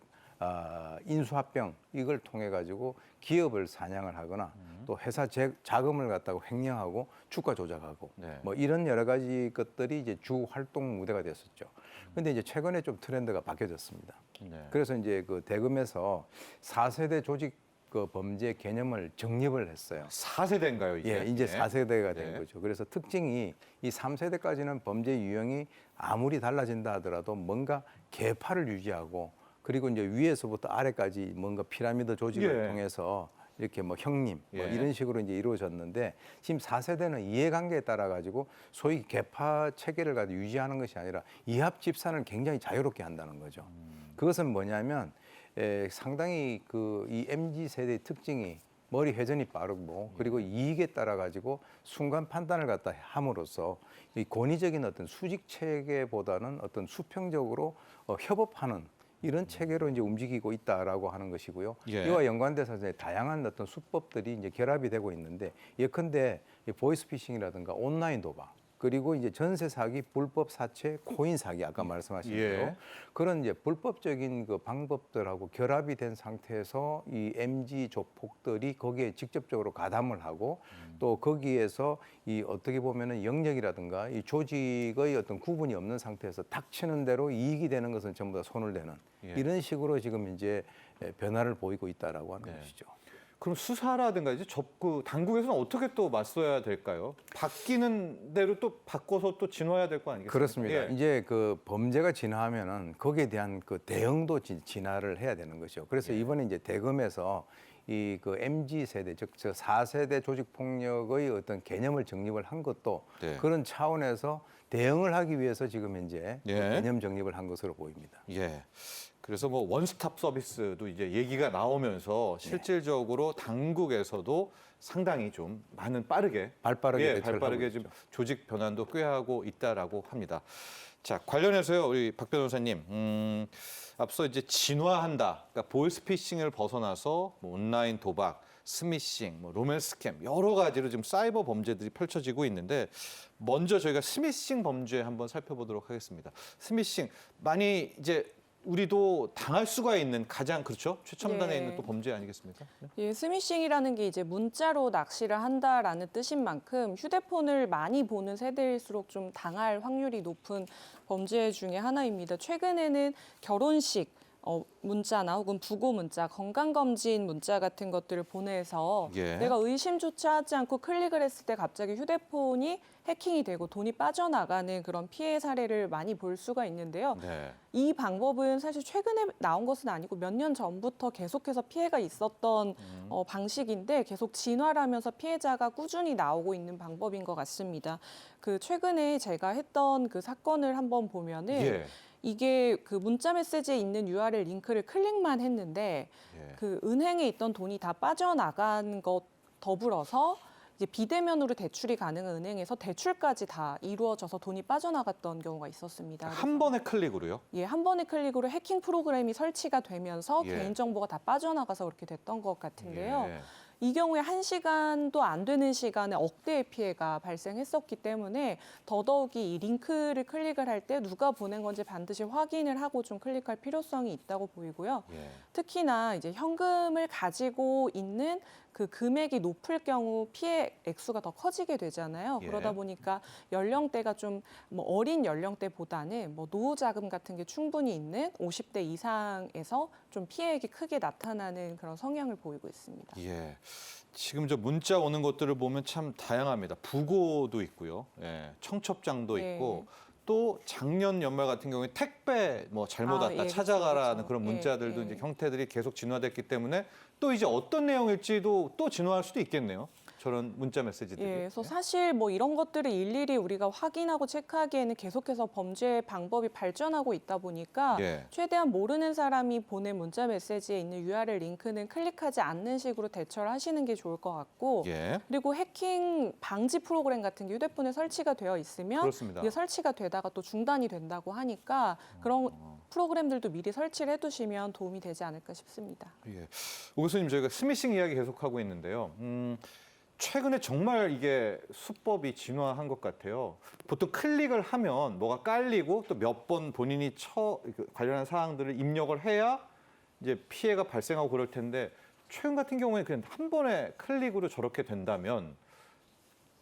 D: 인수합병 이걸 통해 가지고 기업을 사냥을 하거나 또 회사 자금을 갖다가 횡령하고 주가 조작하고
A: 네.
D: 뭐 이런 여러 가지 것들이 이제 주 활동 무대가 됐었죠. 근데 이제 최근에 좀 트렌드가 바뀌어졌습니다.
A: 네.
D: 그래서 이제 그 대검에서 4세대 조직 그 범죄 개념을 정립을 했어요.
A: 4세대인가요, 이제?
D: 예, 이제
A: 네.
D: 4세대가 된
A: 네.
D: 거죠. 그래서 특징이 이 3세대까지는 범죄 유형이 아무리 달라진다 하더라도 뭔가 계파를 유지하고 그리고 이제 위에서부터 아래까지 뭔가 피라미드 조직을
A: 예.
D: 통해서 이렇게 뭐 형님 뭐
A: 예.
D: 이런 식으로 이제 이루어졌는데 지금 4세대는 이해관계에 따라 가지고 소위 계파 체계를 가지고 유지하는 것이 아니라 이합 집산을 굉장히 자유롭게 한다는 거죠. 그것은 뭐냐면 상당히 그 이 MZ 세대의 특징이 머리 회전이 빠르고 그리고 이익에 따라 가지고 순간 판단을 갖다 함으로써 이 권위적인 어떤 수직 체계보다는 어떤 수평적으로 협업하는 이런 체계로 이제 움직이고 있다라고 하는 것이고요.
A: 예.
D: 이와 연관돼서 이제 다양한 어떤 수법들이 이제 결합이 되고 있는데 예컨대 이 보이스피싱이라든가 온라인 도박 그리고 이제 전세 사기, 불법 사채, 코인 사기 아까 말씀하신
A: 예.
D: 대로 그런 이제 불법적인 그 방법들하고 결합이 된 상태에서 이 MZ 조폭들이 거기에 직접적으로 가담을 하고 또 거기에서 이 어떻게 보면은 영역이라든가 이 조직의 어떤 구분이 없는 상태에서 닥치는 대로 이익이 되는 것은 전부 다 손을 대는
A: 예.
D: 이런 식으로 지금 이제 변화를 보이고 있다라고 하는
A: 네.
D: 것이죠.
A: 그럼 수사라든가 이제 그 당국에서는 어떻게 또 맞서야 될까요? 바뀌는 대로 또 바꿔서 또 진화해야 될 거 아니겠습니까?
D: 그렇습니다.
A: 예.
D: 이제 그 범죄가 진화하면은 거기에 대한 그 대응도 진화를 해야 되는 것이죠. 그래서
A: 예.
D: 이번에 이제 대검에서 이 그 MZ 세대 즉 저 4세대 조직 폭력의 어떤 개념을 정립을 한 것도
A: 네.
D: 그런 차원에서 대응을 하기 위해서 지금 현재 그
A: 예.
D: 개념 정립을 한 것으로 보입니다.
A: 예. 그래서 뭐 원스톱 서비스도 이제 얘기가 나오면서 실질적으로 당국에서도 상당히 좀 많은 빠르게
D: 발빠르게
A: 예,
D: 대처를
A: 발빠르게
D: 하고
A: 좀
D: 있죠.
A: 조직 변환도 꾀하고 있다라고 합니다. 자, 관련해서요. 우리 박 변호사님. 앞서 이제 진화한다. 그러니까 보이스피싱을 벗어나서 뭐 온라인 도박, 스미싱, 뭐 로맨스 스캠 여러 가지로 지금 사이버 범죄들이 펼쳐지고 있는데 먼저 저희가 스미싱 범죄 한번 살펴보도록 하겠습니다. 스미싱 많이 이제 우리도 당할 수가 있는 가장 그렇죠 최첨단에
C: 예.
A: 있는 또 범죄 아니겠습니까? 네.
C: 예, 스미싱이라는 게 이제 문자로 낚시를 한다라는 뜻인 만큼 휴대폰을 많이 보는 세대일수록 좀 당할 확률이 높은 범죄 중에 하나입니다. 최근에는 결혼식 문자나 혹은 부고 문자, 건강검진 문자 같은 것들을 보내서
A: 예.
C: 내가 의심조차 하지 않고 클릭을 했을 때 갑자기 휴대폰이 해킹이 되고 돈이 빠져나가는 그런 피해 사례를 많이 볼 수가 있는데요.
A: 네.
C: 이 방법은 사실 최근에 나온 것은 아니고 몇 년 전부터 계속해서 피해가 있었던 방식인데 계속 진화를 하면서 피해자가 꾸준히 나오고 있는 방법인 것 같습니다. 그 최근에 제가 했던 그 사건을 한번 보면은
A: 예.
C: 이게 그 문자 메시지에 있는 URL 링크를 클릭만 했는데
A: 예.
C: 그 은행에 있던 돈이 다 빠져나간 것 더불어서 이제 비대면으로 대출이 가능한 은행에서 대출까지 다 이루어져서 돈이 빠져나갔던 경우가 있었습니다.
A: 한 번의 클릭으로요?
C: 예, 한 번의 클릭으로 해킹 프로그램이 설치가 되면서
A: 예.
C: 개인정보가 다 빠져나가서 그렇게 됐던 것 같은데요.
A: 예.
C: 이 경우에 1시간도 안 되는 시간에 억대의 피해가 발생했었기 때문에 더더욱이 이 링크를 클릭을 할 때 누가 보낸 건지 반드시 확인을 하고 좀 클릭할 필요성이 있다고 보이고요.
A: 예.
C: 특히나 이제 현금을 가지고 있는 그 금액이 높을 경우 피해 액수가 더 커지게 되잖아요.
A: 예.
C: 그러다 보니까 연령대가 좀 뭐 어린 연령대보다는 뭐 노후 자금 같은 게 충분히 있는 50대 이상에서 좀 피해액이 크게 나타나는 그런 성향을 보이고 있습니다.
A: 예. 지금 저 문자 오는 것들을 보면 참 다양합니다. 부고도 있고요. 예. 청첩장도
C: 예.
A: 있고 또 작년 연말 같은 경우에 택배 뭐 잘못
C: 아,
A: 왔다
C: 예,
A: 찾아가라는
C: 그렇죠.
A: 그런
C: 예,
A: 문자들도
C: 예.
A: 이제 형태들이 계속 진화됐기 때문에 또 이제 어떤 내용일지도 또 진화할 수도 있겠네요. 저런 문자 메시지들이.
C: 예, 그래서 사실 뭐 이런 것들을 일일이 우리가 확인하고 체크하기에는 계속해서 범죄 방법이 발전하고 있다 보니까
A: 예.
C: 최대한 모르는 사람이 보낸 문자 메시지에 있는 URL 링크는 클릭하지 않는 식으로 대처를 하시는 게 좋을 것 같고
A: 예.
C: 그리고 해킹 방지 프로그램 같은 게 휴대폰에 설치가 되어 있으면
A: 그렇습니다.
C: 이게 설치가 되다가 또 중단이 된다고 하니까 그런 프로그램들도 미리 설치를 해두시면 도움이 되지 않을까 싶습니다.
A: 예. 오 교수님, 저희가 스미싱 이야기 계속하고 있는데요. 최근에 정말 이게 수법이 진화한 것 같아요. 보통 클릭을 하면 뭐가 깔리고 또 몇 번 본인이 관련한 사항들을 입력을 해야 이제 피해가 발생하고 그럴 텐데 최근 같은 경우에 그냥 한 번에 클릭으로 저렇게 된다면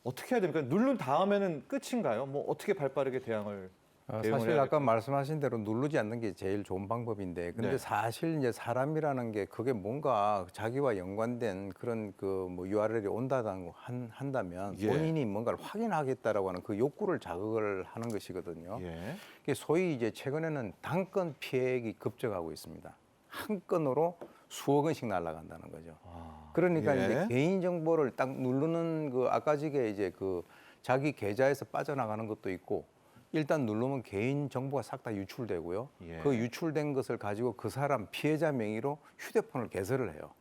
A: 어떻게 해야 됩니까? 누른 다음에는 끝인가요? 뭐 어떻게 발빠르게 대응을
D: 사실
A: 해야
D: 아까
A: 될까요?
D: 말씀하신 대로 누르지 않는 게 제일 좋은 방법인데, 근데
A: 네.
D: 사실 이제 사람이라는 게 그게 뭔가 자기와 연관된 그런 그 뭐 URL이 온다고 한다면
A: 예.
D: 본인이 뭔가를 확인하겠다라고 하는 그 욕구를 자극을 하는 것이거든요.
A: 예.
D: 이게 소위 이제 최근에는 단건 피해액이 급증하고 있습니다. 한 건으로 수억 원씩 날아간다는 거죠.
A: 아,
D: 그러니까
A: 예.
D: 이제 개인 정보를 딱 누르는 그 아까 지게 이제 그 자기 계좌에서 빠져나가는 것도 있고, 일단 누르면 개인 정보가 싹 다 유출되고요.
A: 예.
D: 그 유출된 것을 가지고 그 사람 피해자 명의로 휴대폰을 개설을 해요.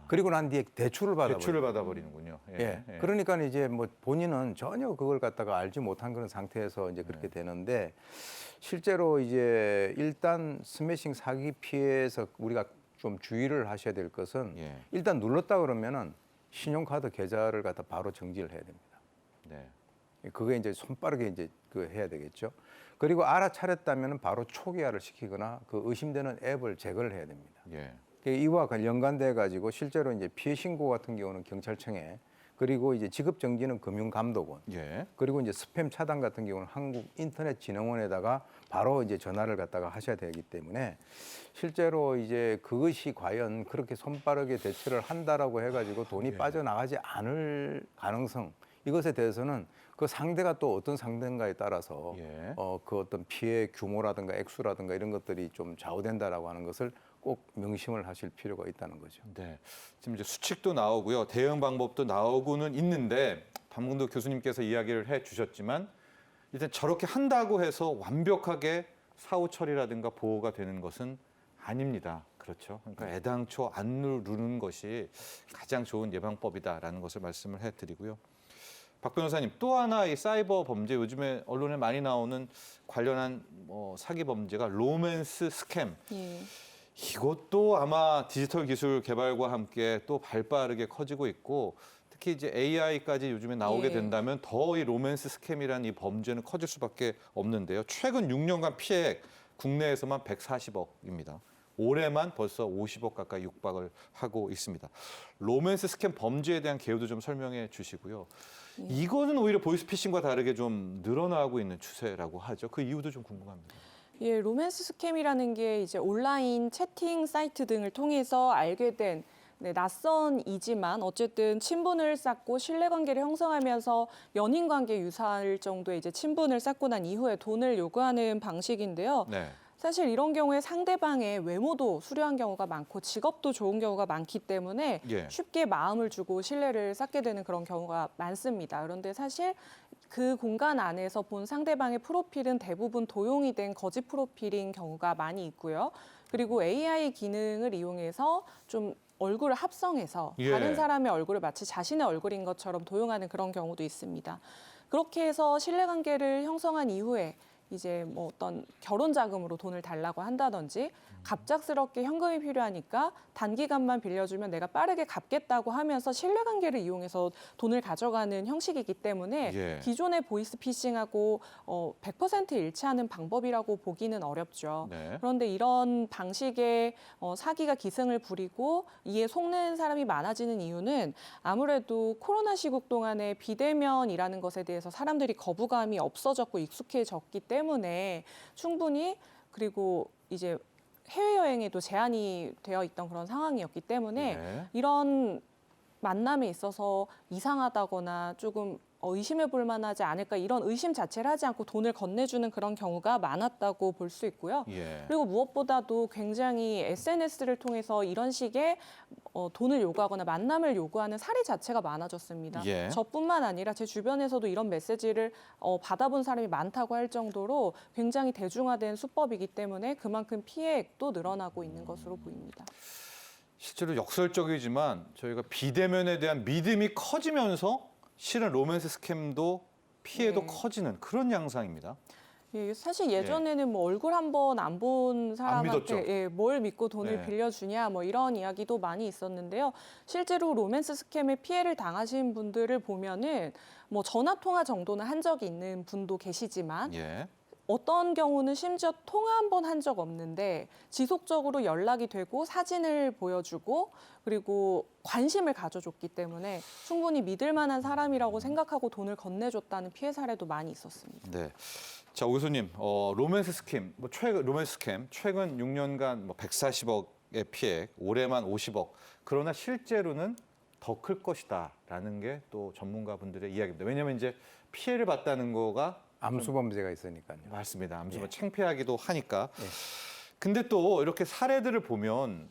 D: 그리고 난 뒤에 대출을 받아버려요.
A: 대출을 받아버리는군요.
D: 예. 그러니까 이제 뭐 본인은 전혀 그걸 갖다가 알지 못한 그런 상태에서 이제 그렇게 되는데, 실제로 이제 일단 스매싱 사기 피해에서 우리가 좀 주의를 하셔야 될 것은
A: 예.
D: 일단 눌렀다 그러면은 신용카드 계좌를 갖다 바로 정지를 해야 됩니다.
A: 네.
D: 그게 이제 손빠르게 이제 그 해야 되겠죠. 그리고 알아차렸다면 바로 초기화를 시키거나 그 의심되는 앱을 제거를 해야 됩니다.
A: 예.
D: 이와 연관돼 가지고 실제로 이제 피해 신고 같은 경우는 경찰청에, 그리고 이제 지급 정지는 금융감독원,
A: 예.
D: 그리고 이제 스팸 차단 같은 경우는 한국인터넷진흥원에다가 바로 이제 전화를 갖다가 하셔야 되기 때문에, 실제로 이제 그것이 과연 그렇게 손빠르게 대처를 한다라고 해가지고 돈이
A: 예.
D: 빠져나가지 않을 가능성, 이것에 대해서는 그 상대가 또 어떤 상대인가에 따라서
A: 예.
D: 그 어떤 피해 규모라든가 액수라든가 이런 것들이 좀 좌우된다라고 하는 것을 꼭 명심을 하실 필요가 있다는 거죠.
A: 네. 지금 이제 수칙도 나오고요. 대응 방법도 나오고는 있는데 방금도 교수님께서 이야기를 해 주셨지만 일단 저렇게 한다고 해서 완벽하게 사후 처리라든가 보호가 되는 것은 아닙니다. 그렇죠. 그러니까 애당초 안 누르는 것이 가장 좋은 예방법이다라는 것을 말씀을 해드리고요. 박 변호사님, 또 하나 이 사이버 범죄, 요즘에 언론에 많이 나오는 관련한 사기 범죄가 로맨스 스캠.
C: 예.
A: 이것도 아마 디지털 기술 개발과 함께 또 발빠르게 커지고 있고, 특히 이제 AI까지 요즘에 나오게
C: 예.
A: 된다면 더 이 로맨스 스캠이라는 이 범죄는 커질 수밖에 없는데요. 최근 6년간 피해액 국내에서만 140억입니다. 올해만 벌써 50억 가까이 육박을 하고 있습니다. 로맨스 스캠 범죄에 대한 개요도 좀 설명해 주시고요. 이거는 오히려 보이스피싱과 다르게 좀 늘어나고 있는 추세라고 하죠. 그 이유도 좀 궁금합니다.
C: 예, 로맨스 스캠이라는 게 이제 온라인 채팅 사이트 등을 통해서 알게 된 낯선이지만 어쨌든 친분을 쌓고 신뢰관계를 형성하면서 연인관계 유사할 정도의 이제 친분을 쌓고 난 이후에 돈을 요구하는 방식인데요.
A: 네.
C: 사실 이런 경우에 상대방의 외모도 수려한 경우가 많고 직업도 좋은 경우가 많기 때문에
A: 예.
C: 쉽게 마음을 주고 신뢰를 쌓게 되는 그런 경우가 많습니다. 그런데 사실 그 공간 안에서 본 상대방의 프로필은 대부분 도용이 된 거짓 프로필인 경우가 많이 있고요. 그리고 AI 기능을 이용해서 좀 얼굴을 합성해서
A: 예.
C: 다른 사람의 얼굴을 마치 자신의 얼굴인 것처럼 도용하는 그런 경우도 있습니다. 그렇게 해서 신뢰관계를 형성한 이후에 이제 뭐 어떤 결혼 자금으로 돈을 달라고 한다든지 갑작스럽게 현금이 필요하니까 단기간만 빌려주면 내가 빠르게 갚겠다고 하면서 신뢰관계를 이용해서 돈을 가져가는 형식이기 때문에
A: 예.
C: 기존의 보이스피싱하고 100% 일치하는 방법이라고 보기는 어렵죠.
A: 네.
C: 그런데 이런 방식의 사기가 기승을 부리고 이에 속는 사람이 많아지는 이유는 아무래도 코로나 시국 동안에 비대면이라는 것에 대해서 사람들이 거부감이 없어졌고 익숙해졌기 때문에 충분히 그리고 이제 해외여행에도 제한이 되어 있던 그런 상황이었기 때문에
A: 네.
C: 이런 만남에 있어서 이상하다거나 조금 의심해 볼 만하지 않을까 이런 의심 자체를 하지 않고 돈을 건네주는 그런 경우가 많았다고 볼 수 있고요.
A: 예.
C: 그리고 무엇보다도 굉장히 SNS를 통해서 이런 식의 돈을 요구하거나 만남을 요구하는 사례 자체가 많아졌습니다.
A: 예.
C: 저뿐만 아니라 제 주변에서도 이런 메시지를 받아본 사람이 많다고 할 정도로 굉장히 대중화된 수법이기 때문에 그만큼 피해액도 늘어나고 있는 것으로 보입니다.
A: 실제로 역설적이지만 저희가 비대면에 대한 믿음이 커지면서 실은 로맨스 스캠도 피해도
C: 네.
A: 커지는 그런 양상입니다.
C: 예, 사실 예전에는 뭐 얼굴 한 번 안 본
A: 믿었죠.
C: 사람한테 뭘 믿고 돈을
A: 네.
C: 빌려주냐 뭐 이런 이야기도 많이 있었는데요. 실제로 로맨스 스캠에 피해를 당하신 분들을 보면은 뭐 전화 통화 정도는 한 적이 있는 분도 계시지만
A: 예.
C: 어떤 경우는 심지어 통화 한 번 한 적 없는데 지속적으로 연락이 되고 사진을 보여주고 그리고 관심을 가져줬기 때문에 충분히 믿을 만한 사람이라고 생각하고 돈을 건네줬다는 피해 사례도 많이 있었습니다.
A: 네. 자, 오 교수님, 로맨스 스캠, 로맨스 스캠 최근 6년간 뭐 140억의 피해, 올해만 50억. 그러나 실제로는 더 클 것이다라는 게 또 전문가분들의 이야기입니다. 왜냐하면 이제 피해를 봤다는 거가
D: 암수 범죄가 있으니까요.
A: 맞습니다. 암수가
D: 예.
A: 창피하기도 하니까.
D: 예.
A: 근데 또 이렇게 사례들을 보면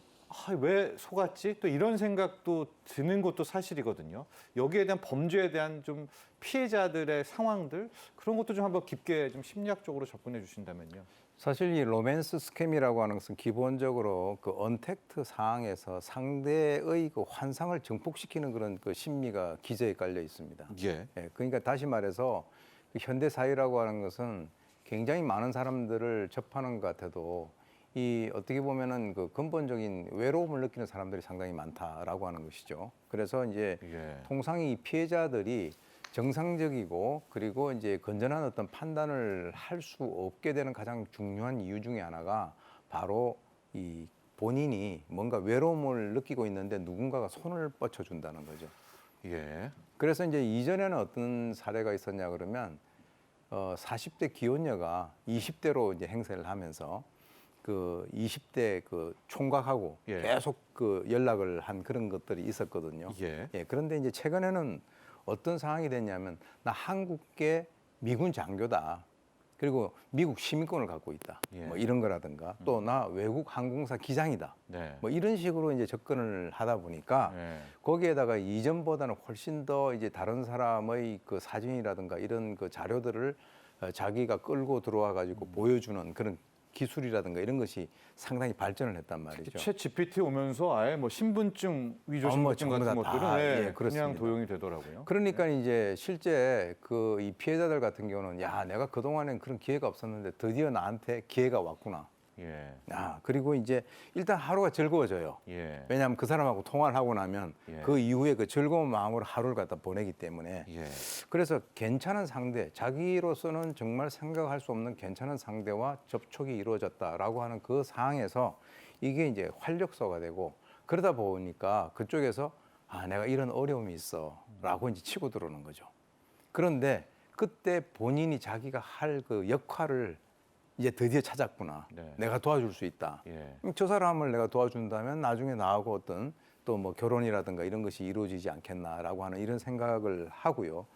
A: 왜 속았지? 또 이런 생각도 드는 것도 사실이거든요. 여기에 대한 범죄에 대한 좀 피해자들의 상황들 그런 것도 좀 한번 깊게 좀 심리학적으로 접근해 주신다면요.
D: 사실 이 로맨스 스캠이라고 하는 것은 기본적으로 그 언택트 상황에서 상대의 그 환상을 증폭시키는 그런 그 심리가 기저에 깔려 있습니다.
A: 예.
D: 예, 그러니까 다시 말해서 그 현대 사회라고 하는 것은 굉장히 많은 사람들을 접하는 것 같아도 이 어떻게 보면은 그 근본적인 외로움을 느끼는 사람들이 상당히 많다라고 하는 것이죠. 그래서 이제
A: 예.
D: 통상 이 피해자들이 정상적이고 그리고 이제 건전한 어떤 판단을 할 수 없게 되는 가장 중요한 이유 중에 하나가 바로 이 본인이 뭔가 외로움을 느끼고 있는데 누군가가 손을 뻗쳐준다는 거죠.
A: 예.
D: 그래서 이제 이전에는 어떤 사례가 있었냐 그러면 40대 기혼녀가 20대로 이제 행세를 하면서 그 20대 그 총각하고
A: 예.
D: 계속 그 연락을 한 그런 것들이 있었거든요.
A: 예.
D: 그런데 이제 최근에는 어떤 상황이 됐냐면 나 한국계 미군 장교다. 그리고 미국 시민권을 갖고 있다.
A: 예.
D: 뭐 이런 거라든가 또 나 외국 항공사 기장이다.
A: 네.
D: 뭐 이런 식으로 이제 접근을 하다 보니까
A: 예.
D: 거기에다가 이전보다는 훨씬 더 이제 다른 사람의 그 사진이라든가 이런 그 자료들을 자기가 끌고 들어와 가지고 보여주는 그런 기술이라든가 이런 것이 상당히 발전을 했단 말이죠.
A: 챗 GPT 오면서 아예 뭐 신분증 위조 신분증
D: 전부
A: 같은
D: 다
A: 것들은
D: 다,
A: 예,
D: 예, 그렇습니다.
A: 그냥 도용이 되더라고요.
D: 그러니까 이제 실제 그 이 피해자들 같은 경우는 야, 내가 그동안엔 그런 기회가 없었는데 드디어 나한테 기회가 왔구나.
A: 예.
D: 그리고 이제 일단 하루가 즐거워져요.
A: 예.
D: 왜냐하면 그 사람하고 통화를 하고 나면
A: 예.
D: 그 이후에 그 즐거운 마음으로 하루를 갖다 보내기 때문에
A: 예.
D: 그래서 괜찮은 상대, 자기로서는 정말 생각할 수 없는 괜찮은 상대와 접촉이 이루어졌다라고 하는 그 상황에서 이게 이제 활력소가 되고 그러다 보니까 그쪽에서 내가 이런 어려움이 있어라고 이제 치고 들어오는 거죠. 그런데 그때 본인이 자기가 할 그 역할을 이제 드디어 찾았구나.
A: 네.
D: 내가 도와줄 수 있다.
A: 예.
D: 저 사람을 내가 도와준다면 나중에 나하고 어떤 또 뭐 결혼이라든가 이런 것이 이루어지지 않겠나라고 하는 이런 생각을 하고요.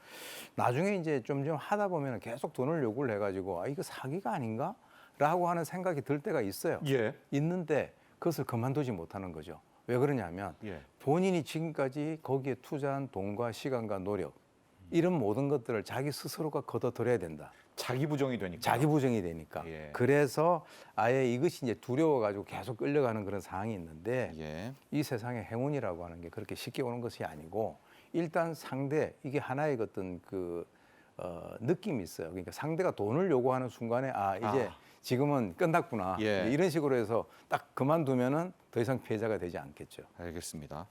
D: 나중에 이제 좀 하다 보면 계속 돈을 요구를 해가지고 이거 사기가 아닌가라고 하는 생각이 들 때가 있어요.
A: 예.
D: 있는데 그것을 그만두지 못하는 거죠. 왜 그러냐면
A: 예.
D: 본인이 지금까지 거기에 투자한 돈과 시간과 노력 이런 모든 것들을 자기 스스로가 걷어들여야 된다.
A: 자기 부정이 되니까.
D: 자기 부정이 되니까.
A: 예.
D: 그래서 아예 이것이 이제 두려워가지고 계속 끌려가는 그런 상황이 있는데
A: 예.
D: 이 세상에 행운이라고 하는 게 그렇게 쉽게 오는 것이 아니고 일단 상대 이게 하나의 어떤 그 느낌이 있어요. 그러니까 상대가 돈을 요구하는 순간에 이제 지금은 끝났구나.
A: 예.
D: 이런 식으로 해서 딱 그만두면은 더 이상 피해자가 되지 않겠죠.
A: 알겠습니다.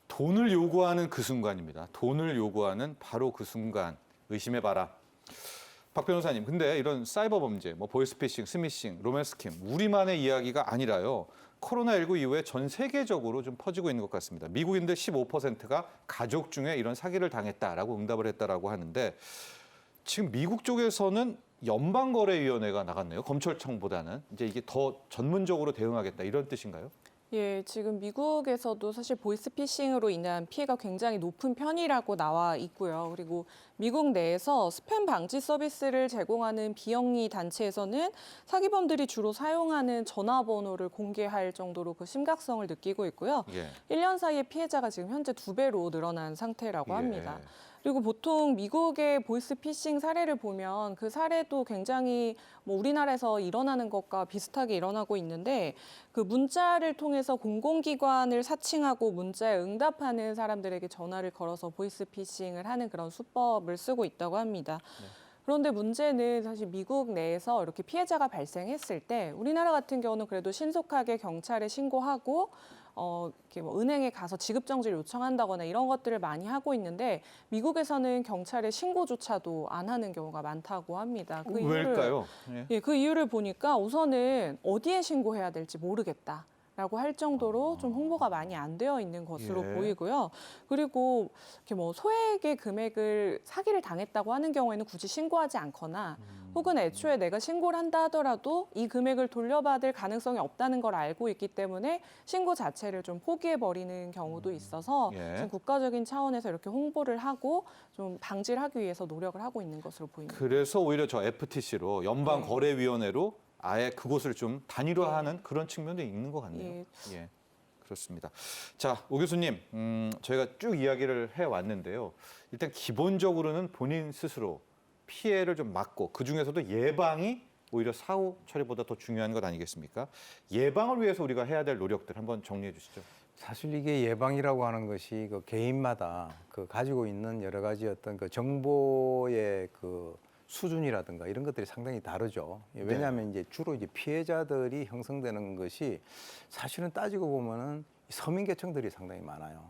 A: 돈을 요구하는 그 순간입니다. 돈을 요구하는 바로 그 순간 의심해봐라. 박 변호사님, 근데 이런 사이버 범죄, 뭐 보이스피싱, 스미싱, 로맨스캠, 우리만의 이야기가 아니라요. 코로나19 이후에 전 세계적으로 좀 퍼지고 있는 것 같습니다. 미국인들 15%가 가족 중에 이런 사기를 당했다라고 응답을 했다라고 하는데 지금 미국 쪽에서는 연방거래위원회가 나갔네요. 검찰청보다는 이제 이게 더 전문적으로 대응하겠다 이런 뜻인가요?
C: 예, 지금 미국에서도 사실 보이스피싱으로 인한 피해가 굉장히 높은 편이라고 나와 있고요. 그리고 미국 내에서 스팸 방지 서비스를 제공하는 비영리 단체에서는 사기범들이 주로 사용하는 전화번호를 공개할 정도로 그 심각성을 느끼고 있고요.
A: 예.
C: 1년 사이에 피해자가 지금 현재 2배로 늘어난 상태라고
A: 예.
C: 합니다. 그리고 보통 미국의 보이스피싱 사례를 보면 그 사례도 굉장히 뭐 우리나라에서 일어나는 것과 비슷하게 일어나고 있는데 그 문자를 통해서 공공기관을 사칭하고 문자에 응답하는 사람들에게 전화를 걸어서 보이스피싱을 하는 그런 수법을 쓰고 있다고 합니다. 그런데 문제는 사실 미국 내에서 이렇게 피해자가 발생했을 때 우리나라 같은 경우는 그래도 신속하게 경찰에 신고하고 이렇게 뭐 은행에 가서 지급 정지를 요청한다거나 이런 것들을 많이 하고 있는데 미국에서는 경찰에 신고조차도 안 하는 경우가 많다고 합니다. 그
A: 왜일까요? 예.
C: 그 이유를 보니까 우선은 어디에 신고해야 될지 모르겠다. 라고 할 정도로 좀 홍보가 많이 안 되어 있는 것으로
A: 예.
C: 보이고요. 그리고 이렇게 뭐 소액의 금액을 사기를 당했다고 하는 경우에는 굳이 신고하지 않거나 혹은 애초에 내가 신고를 한다 하더라도 이 금액을 돌려받을 가능성이 없다는 걸 알고 있기 때문에 신고 자체를 좀 포기해버리는 경우도 있어서
A: 예.
C: 지금 국가적인 차원에서 이렇게 홍보를 하고 좀 방지를 하기 위해서 노력을 하고 있는 것으로 보입니다.
A: 그래서 오히려 저 FTC로 연방거래위원회로 아예 그곳을 좀 단일화하는 그런 측면도 있는 것 같네요. 예, 그렇습니다. 자, 오 교수님, 저희가 쭉 이야기를 해왔는데요. 일단 기본적으로는 본인 스스로 피해를 좀 막고 그중에서도 예방이 오히려 사후 처리보다 더 중요한 것 아니겠습니까? 예방을 위해서 우리가 해야 될 노력들 한번 정리해 주시죠.
D: 사실 이게 예방이라고 하는 것이 그 개인마다 그 가지고 있는 여러 가지 어떤 그 정보의 그 수준이라든가 이런 것들이 상당히 다르죠. 왜냐하면 이제 주로 이제 피해자들이 형성되는 것이 사실은 따지고 보면은 서민 계층들이 상당히 많아요.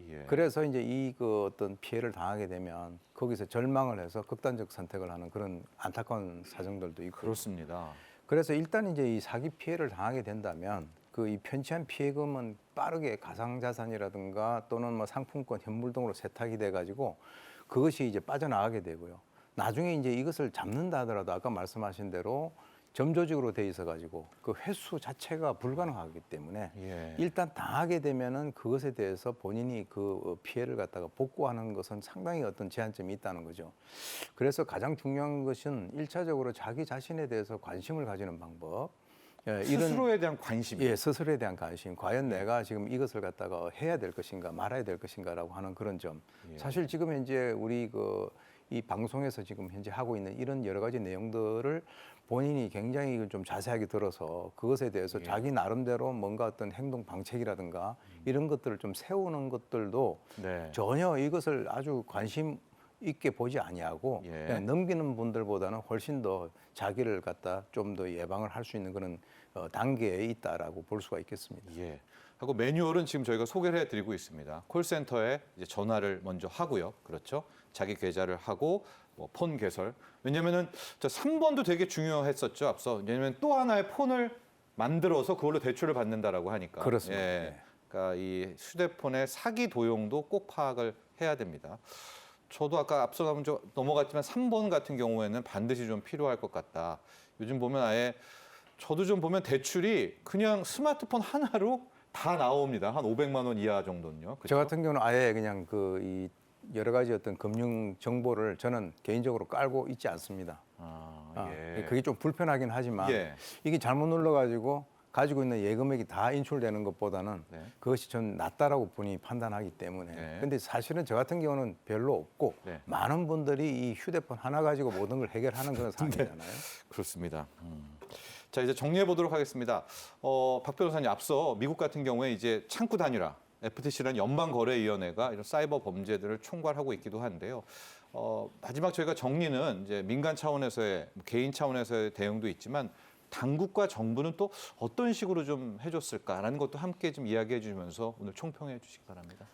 A: 예.
D: 그래서 이제 이 그 어떤 피해를 당하게 되면 거기서 절망을 해서 극단적 선택을 하는 그런 안타까운 사정들도 있고.
A: 그렇습니다.
D: 그래서 일단 이제 이 사기 피해를 당하게 된다면 그 이 편취한 피해금은 빠르게 가상자산이라든가 또는 뭐 상품권, 현물 등으로 세탁이 돼가지고 그것이 이제 빠져나가게 되고요. 나중에 이제 이것을 잡는다 하더라도 아까 말씀하신 대로 점조직으로 돼 있어 가지고 그 횟수 자체가 불가능하기 때문에
A: 예.
D: 일단 당하게 되면은 그것에 대해서 본인이 그 피해를 갖다가 복구하는 것은 상당히 어떤 제한점이 있다는 거죠. 그래서 가장 중요한 것은 일차적으로 자기 자신에 대해서 관심을 가지는 방법.
A: 스스로에 대한 관심.
D: 예, 스스로에 대한 관심. 과연 내가 지금 이것을 갖다가 해야 될 것인가 말아야 될 것인가라고 하는 그런 점.
A: 예.
D: 사실 지금 현재 우리 이 방송에서 지금 현재 하고 있는 이런 여러 가지 내용들을 본인이 굉장히 좀 자세하게 들어서 그것에 대해서
A: 예.
D: 자기 나름대로 뭔가 어떤 행동 방책이라든가 이런 것들을 좀 세우는 것들도
A: 네.
D: 전혀 이것을 아주 관심 있게 보지 아니하고
A: 예.
D: 그냥 넘기는 분들보다는 훨씬 더 자기를 갖다 좀 더 예방을 할 수 있는 그런 단계에 있다라고 볼 수가 있겠습니다.
A: 예. 하고 매뉴얼은 지금 저희가 소개를 해드리고 있습니다. 콜센터에 이제 전화를 먼저 하고요. 그렇죠. 자기 계좌를 하고 뭐 폰 개설. 왜냐면은 저 3번도 되게 중요했었죠. 앞서. 왜냐면 또 하나의 폰을 만들어서 그걸로 대출을 받는다라고 하니까.
D: 그렇습니다.
A: 예.
D: 네.
A: 그러니까 이 휴대폰의 사기 도용도 꼭 파악을 해야 됩니다. 저도 아까 앞서 넘어갔지만 3번 같은 경우에는 반드시 좀 필요할 것 같다. 요즘 보면 아예 저도 좀 보면 대출이 그냥 스마트폰 하나로 다 나옵니다. 한 500만 원 이하 정도는요. 그렇죠?
D: 저 같은 경우는 아예 그냥 이 여러 가지 어떤 금융 정보를 저는 개인적으로 깔고 있지 않습니다.
A: 예.
D: 그게 좀 불편하긴 하지만
A: 예.
D: 이게 잘못 눌러가지고 가지고 있는 예금액이 다 인출되는 것보다는
A: 네.
D: 그것이 전 낫다라고 본인이 판단하기 때문에.
A: 네.
D: 근데 사실은 저 같은 경우는 별로 없고
A: 네.
D: 많은 분들이 이 휴대폰 하나 가지고 모든 걸 해결하는 그런 상황이잖아요.
A: 그렇습니다. 자, 이제 정리해 보도록 하겠습니다. 박 변호사님, 앞서 미국 같은 경우에 이제 창구 단일화, FTC라는 연방거래위원회가 이런 사이버 범죄들을 총괄하고 있기도 한데요. 마지막 저희가 정리는 이제 민간 차원에서의 개인 차원에서의 대응도 있지만 당국과 정부는 또 어떤 식으로 좀 해줬을까라는 것도 함께 좀 이야기해 주시면서 오늘 총평해 주시기 바랍니다.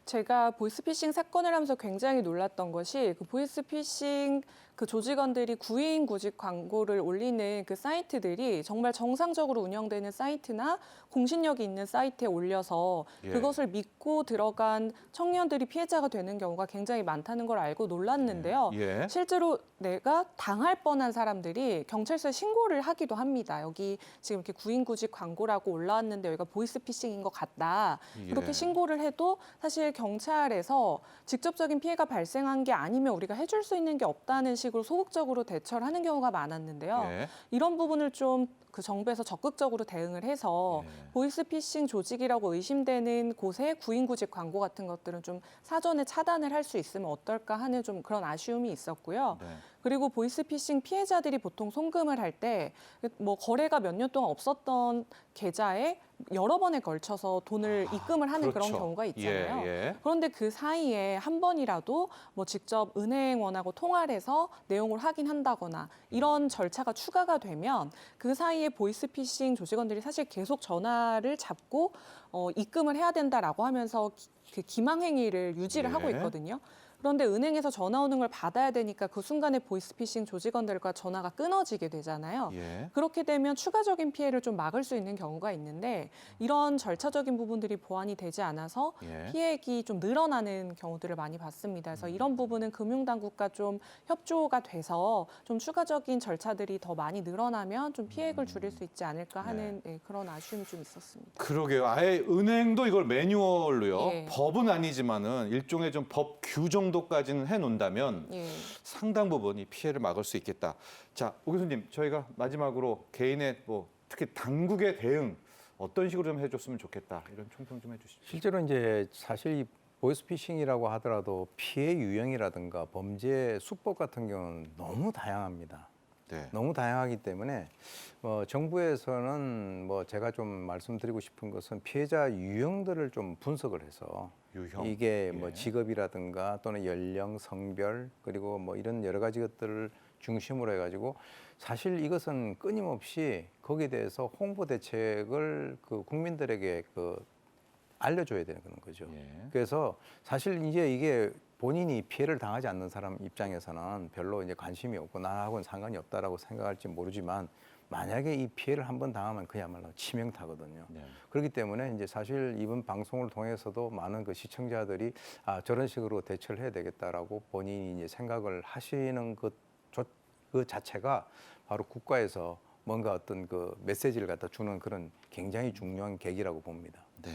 C: 제가 보이스피싱 사건을 하면서 굉장히 놀랐던 것이 그 보이스피싱 그 조직원들이 구인구직 광고를 올리는 그 사이트들이 정말 정상적으로 운영되는 사이트나 공신력이 있는 사이트에 올려서
A: 예.
C: 그것을 믿고 들어간 청년들이 피해자가 되는 경우가 굉장히 많다는 걸 알고 놀랐는데요.
A: 예.
C: 실제로 내가 당할 뻔한 사람들이 경찰서에 신고를 하기도 합니다. 여기 지금 이렇게 구인구직 광고라고 올라왔는데 여기가 보이스피싱인 것 같다.
A: 예.
C: 그렇게 신고를 해도 사실 경찰에서 직접적인 피해가 발생한 게 아니면 우리가 해줄 수 있는 게 없다는 식으로 소극적으로 대처를 하는 경우가 많았는데요.
A: 예.
C: 이런 부분을 좀 그 정부에서 적극적으로 대응을 해서
A: 예.
C: 보이스피싱 조직이라고 의심되는 곳에 구인구직 광고 같은 것들은 좀 사전에 차단을 할 수 있으면 어떨까 하는 좀 그런 아쉬움이 있었고요.
A: 네.
C: 그리고 보이스피싱 피해자들이 보통 송금을 할 때 뭐 거래가 몇 년 동안 없었던 계좌에 여러 번에 걸쳐서 돈을 입금을 하는 그런
A: 그렇죠.
C: 경우가 있잖아요.
A: 예, 예.
C: 그런데 그 사이에 한 번이라도 뭐 직접 은행원하고 통화를 해서 내용을 확인한다거나 이런 절차가 추가가 되면 그 사이에 보이스피싱 조직원들이 사실 계속 전화를 잡고 입금을 해야 된다라고 하면서 그 기망 행위를 유지를
A: 예.
C: 하고 있거든요. 그런데 은행에서 전화 오는 걸 받아야 되니까 그 순간에 보이스피싱 조직원들과 전화가 끊어지게 되잖아요.
A: 예.
C: 그렇게 되면 추가적인 피해를 좀 막을 수 있는 경우가 있는데 이런 절차적인 부분들이 보완이 되지 않아서
A: 예.
C: 피해액이 좀 늘어나는 경우들을 많이 봤습니다. 그래서 이런 부분은 금융당국과 좀 협조가 돼서 좀 추가적인 절차들이 더 많이 늘어나면 좀 피해액을 줄일 수 있지 않을까 하는 그런 아쉬움이 좀 있었습니다.
A: 그러게요. 아예 은행도 이걸 매뉴얼로요.
C: 예.
A: 법은 아니지만은 일종의 좀 법 규정도까지는 해놓는다면
C: 예.
A: 상당 부분 이 피해를 막을 수 있겠다. 자, 오 교수님, 저희가 마지막으로 개인의 뭐 특히 당국의 대응 어떤 식으로 좀 해줬으면 좋겠다 이런 총평 좀 해주시죠.
D: 실제로 이제 사실 이 보이스피싱이라고 하더라도 피해 유형이라든가 범죄 수법 같은 경우는 너무 다양합니다.
A: 네.
D: 너무 다양하기 때문에 정부에서는 뭐 제가 좀 말씀드리고 싶은 것은 피해자 유형들을 좀 분석을 해서
A: 유형.
D: 이게 뭐
A: 예.
D: 직업이라든가 또는 연령, 성별 그리고 뭐 이런 여러 가지 것들을 중심으로 해가지고 사실 이것은 끊임없이 거기에 대해서 홍보 대책을 그 국민들에게 알려줘야 되는 거죠.
A: 예.
D: 그래서 사실 이제 이게 본인이 피해를 당하지 않는 사람 입장에서는 별로 이제 관심이 없고 나하고는 상관이 없다라고 생각할지 모르지만 만약에 이 피해를 한번 당하면 그야말로 치명타거든요.
A: 네.
D: 그렇기 때문에 이제 사실 이번 방송을 통해서도 많은 그 시청자들이 저런 식으로 대처를 해야 되겠다라고 본인이 이제 생각을 하시는 그 자체가 바로 국가에서 뭔가 어떤 그 메시지를 갖다 주는 그런 굉장히 중요한 계기라고 봅니다.
A: 네.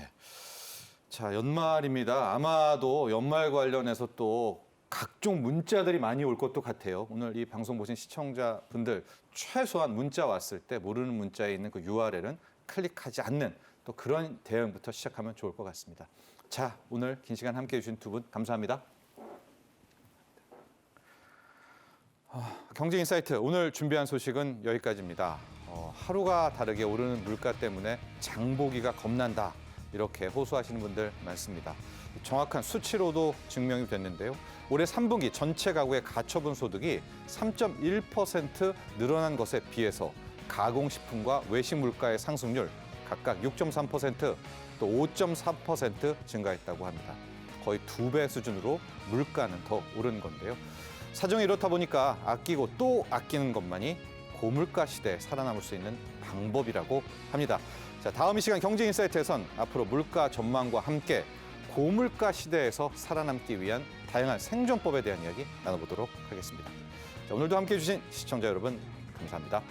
A: 자, 연말입니다. 아마도 연말 관련해서 또 각종 문자들이 많이 올 것도 같아요. 오늘 이 방송 보신 시청자분들 최소한 문자 왔을 때 모르는 문자에 있는 그 URL은 클릭하지 않는 또 그런 대응부터 시작하면 좋을 것 같습니다. 자, 오늘 긴 시간 함께해 주신 두 분 감사합니다. 경제인사이트 오늘 준비한 소식은 여기까지입니다. 하루가 다르게 오르는 물가 때문에 장보기가 겁난다. 이렇게 호소하시는 분들 많습니다. 정확한 수치로도 증명이 됐는데요. 올해 3분기 전체 가구의 가처분 소득이 3.1% 늘어난 것에 비해서 가공식품과 외식 물가의 상승률 각각 6.3%, 또 5.4% 증가했다고 합니다. 거의 2배 수준으로 물가는 더 오른 건데요. 사정이 이렇다 보니까 아끼고 또 아끼는 것만이 고물가 시대에 살아남을 수 있는 방법이라고 합니다. 자, 다음 이 시간 경제인사이트에선 앞으로 물가 전망과 함께 고물가 시대에서 살아남기 위한 다양한 생존법에 대한 이야기 나눠보도록 하겠습니다. 자, 오늘도 함께해 주신 시청자 여러분 감사합니다.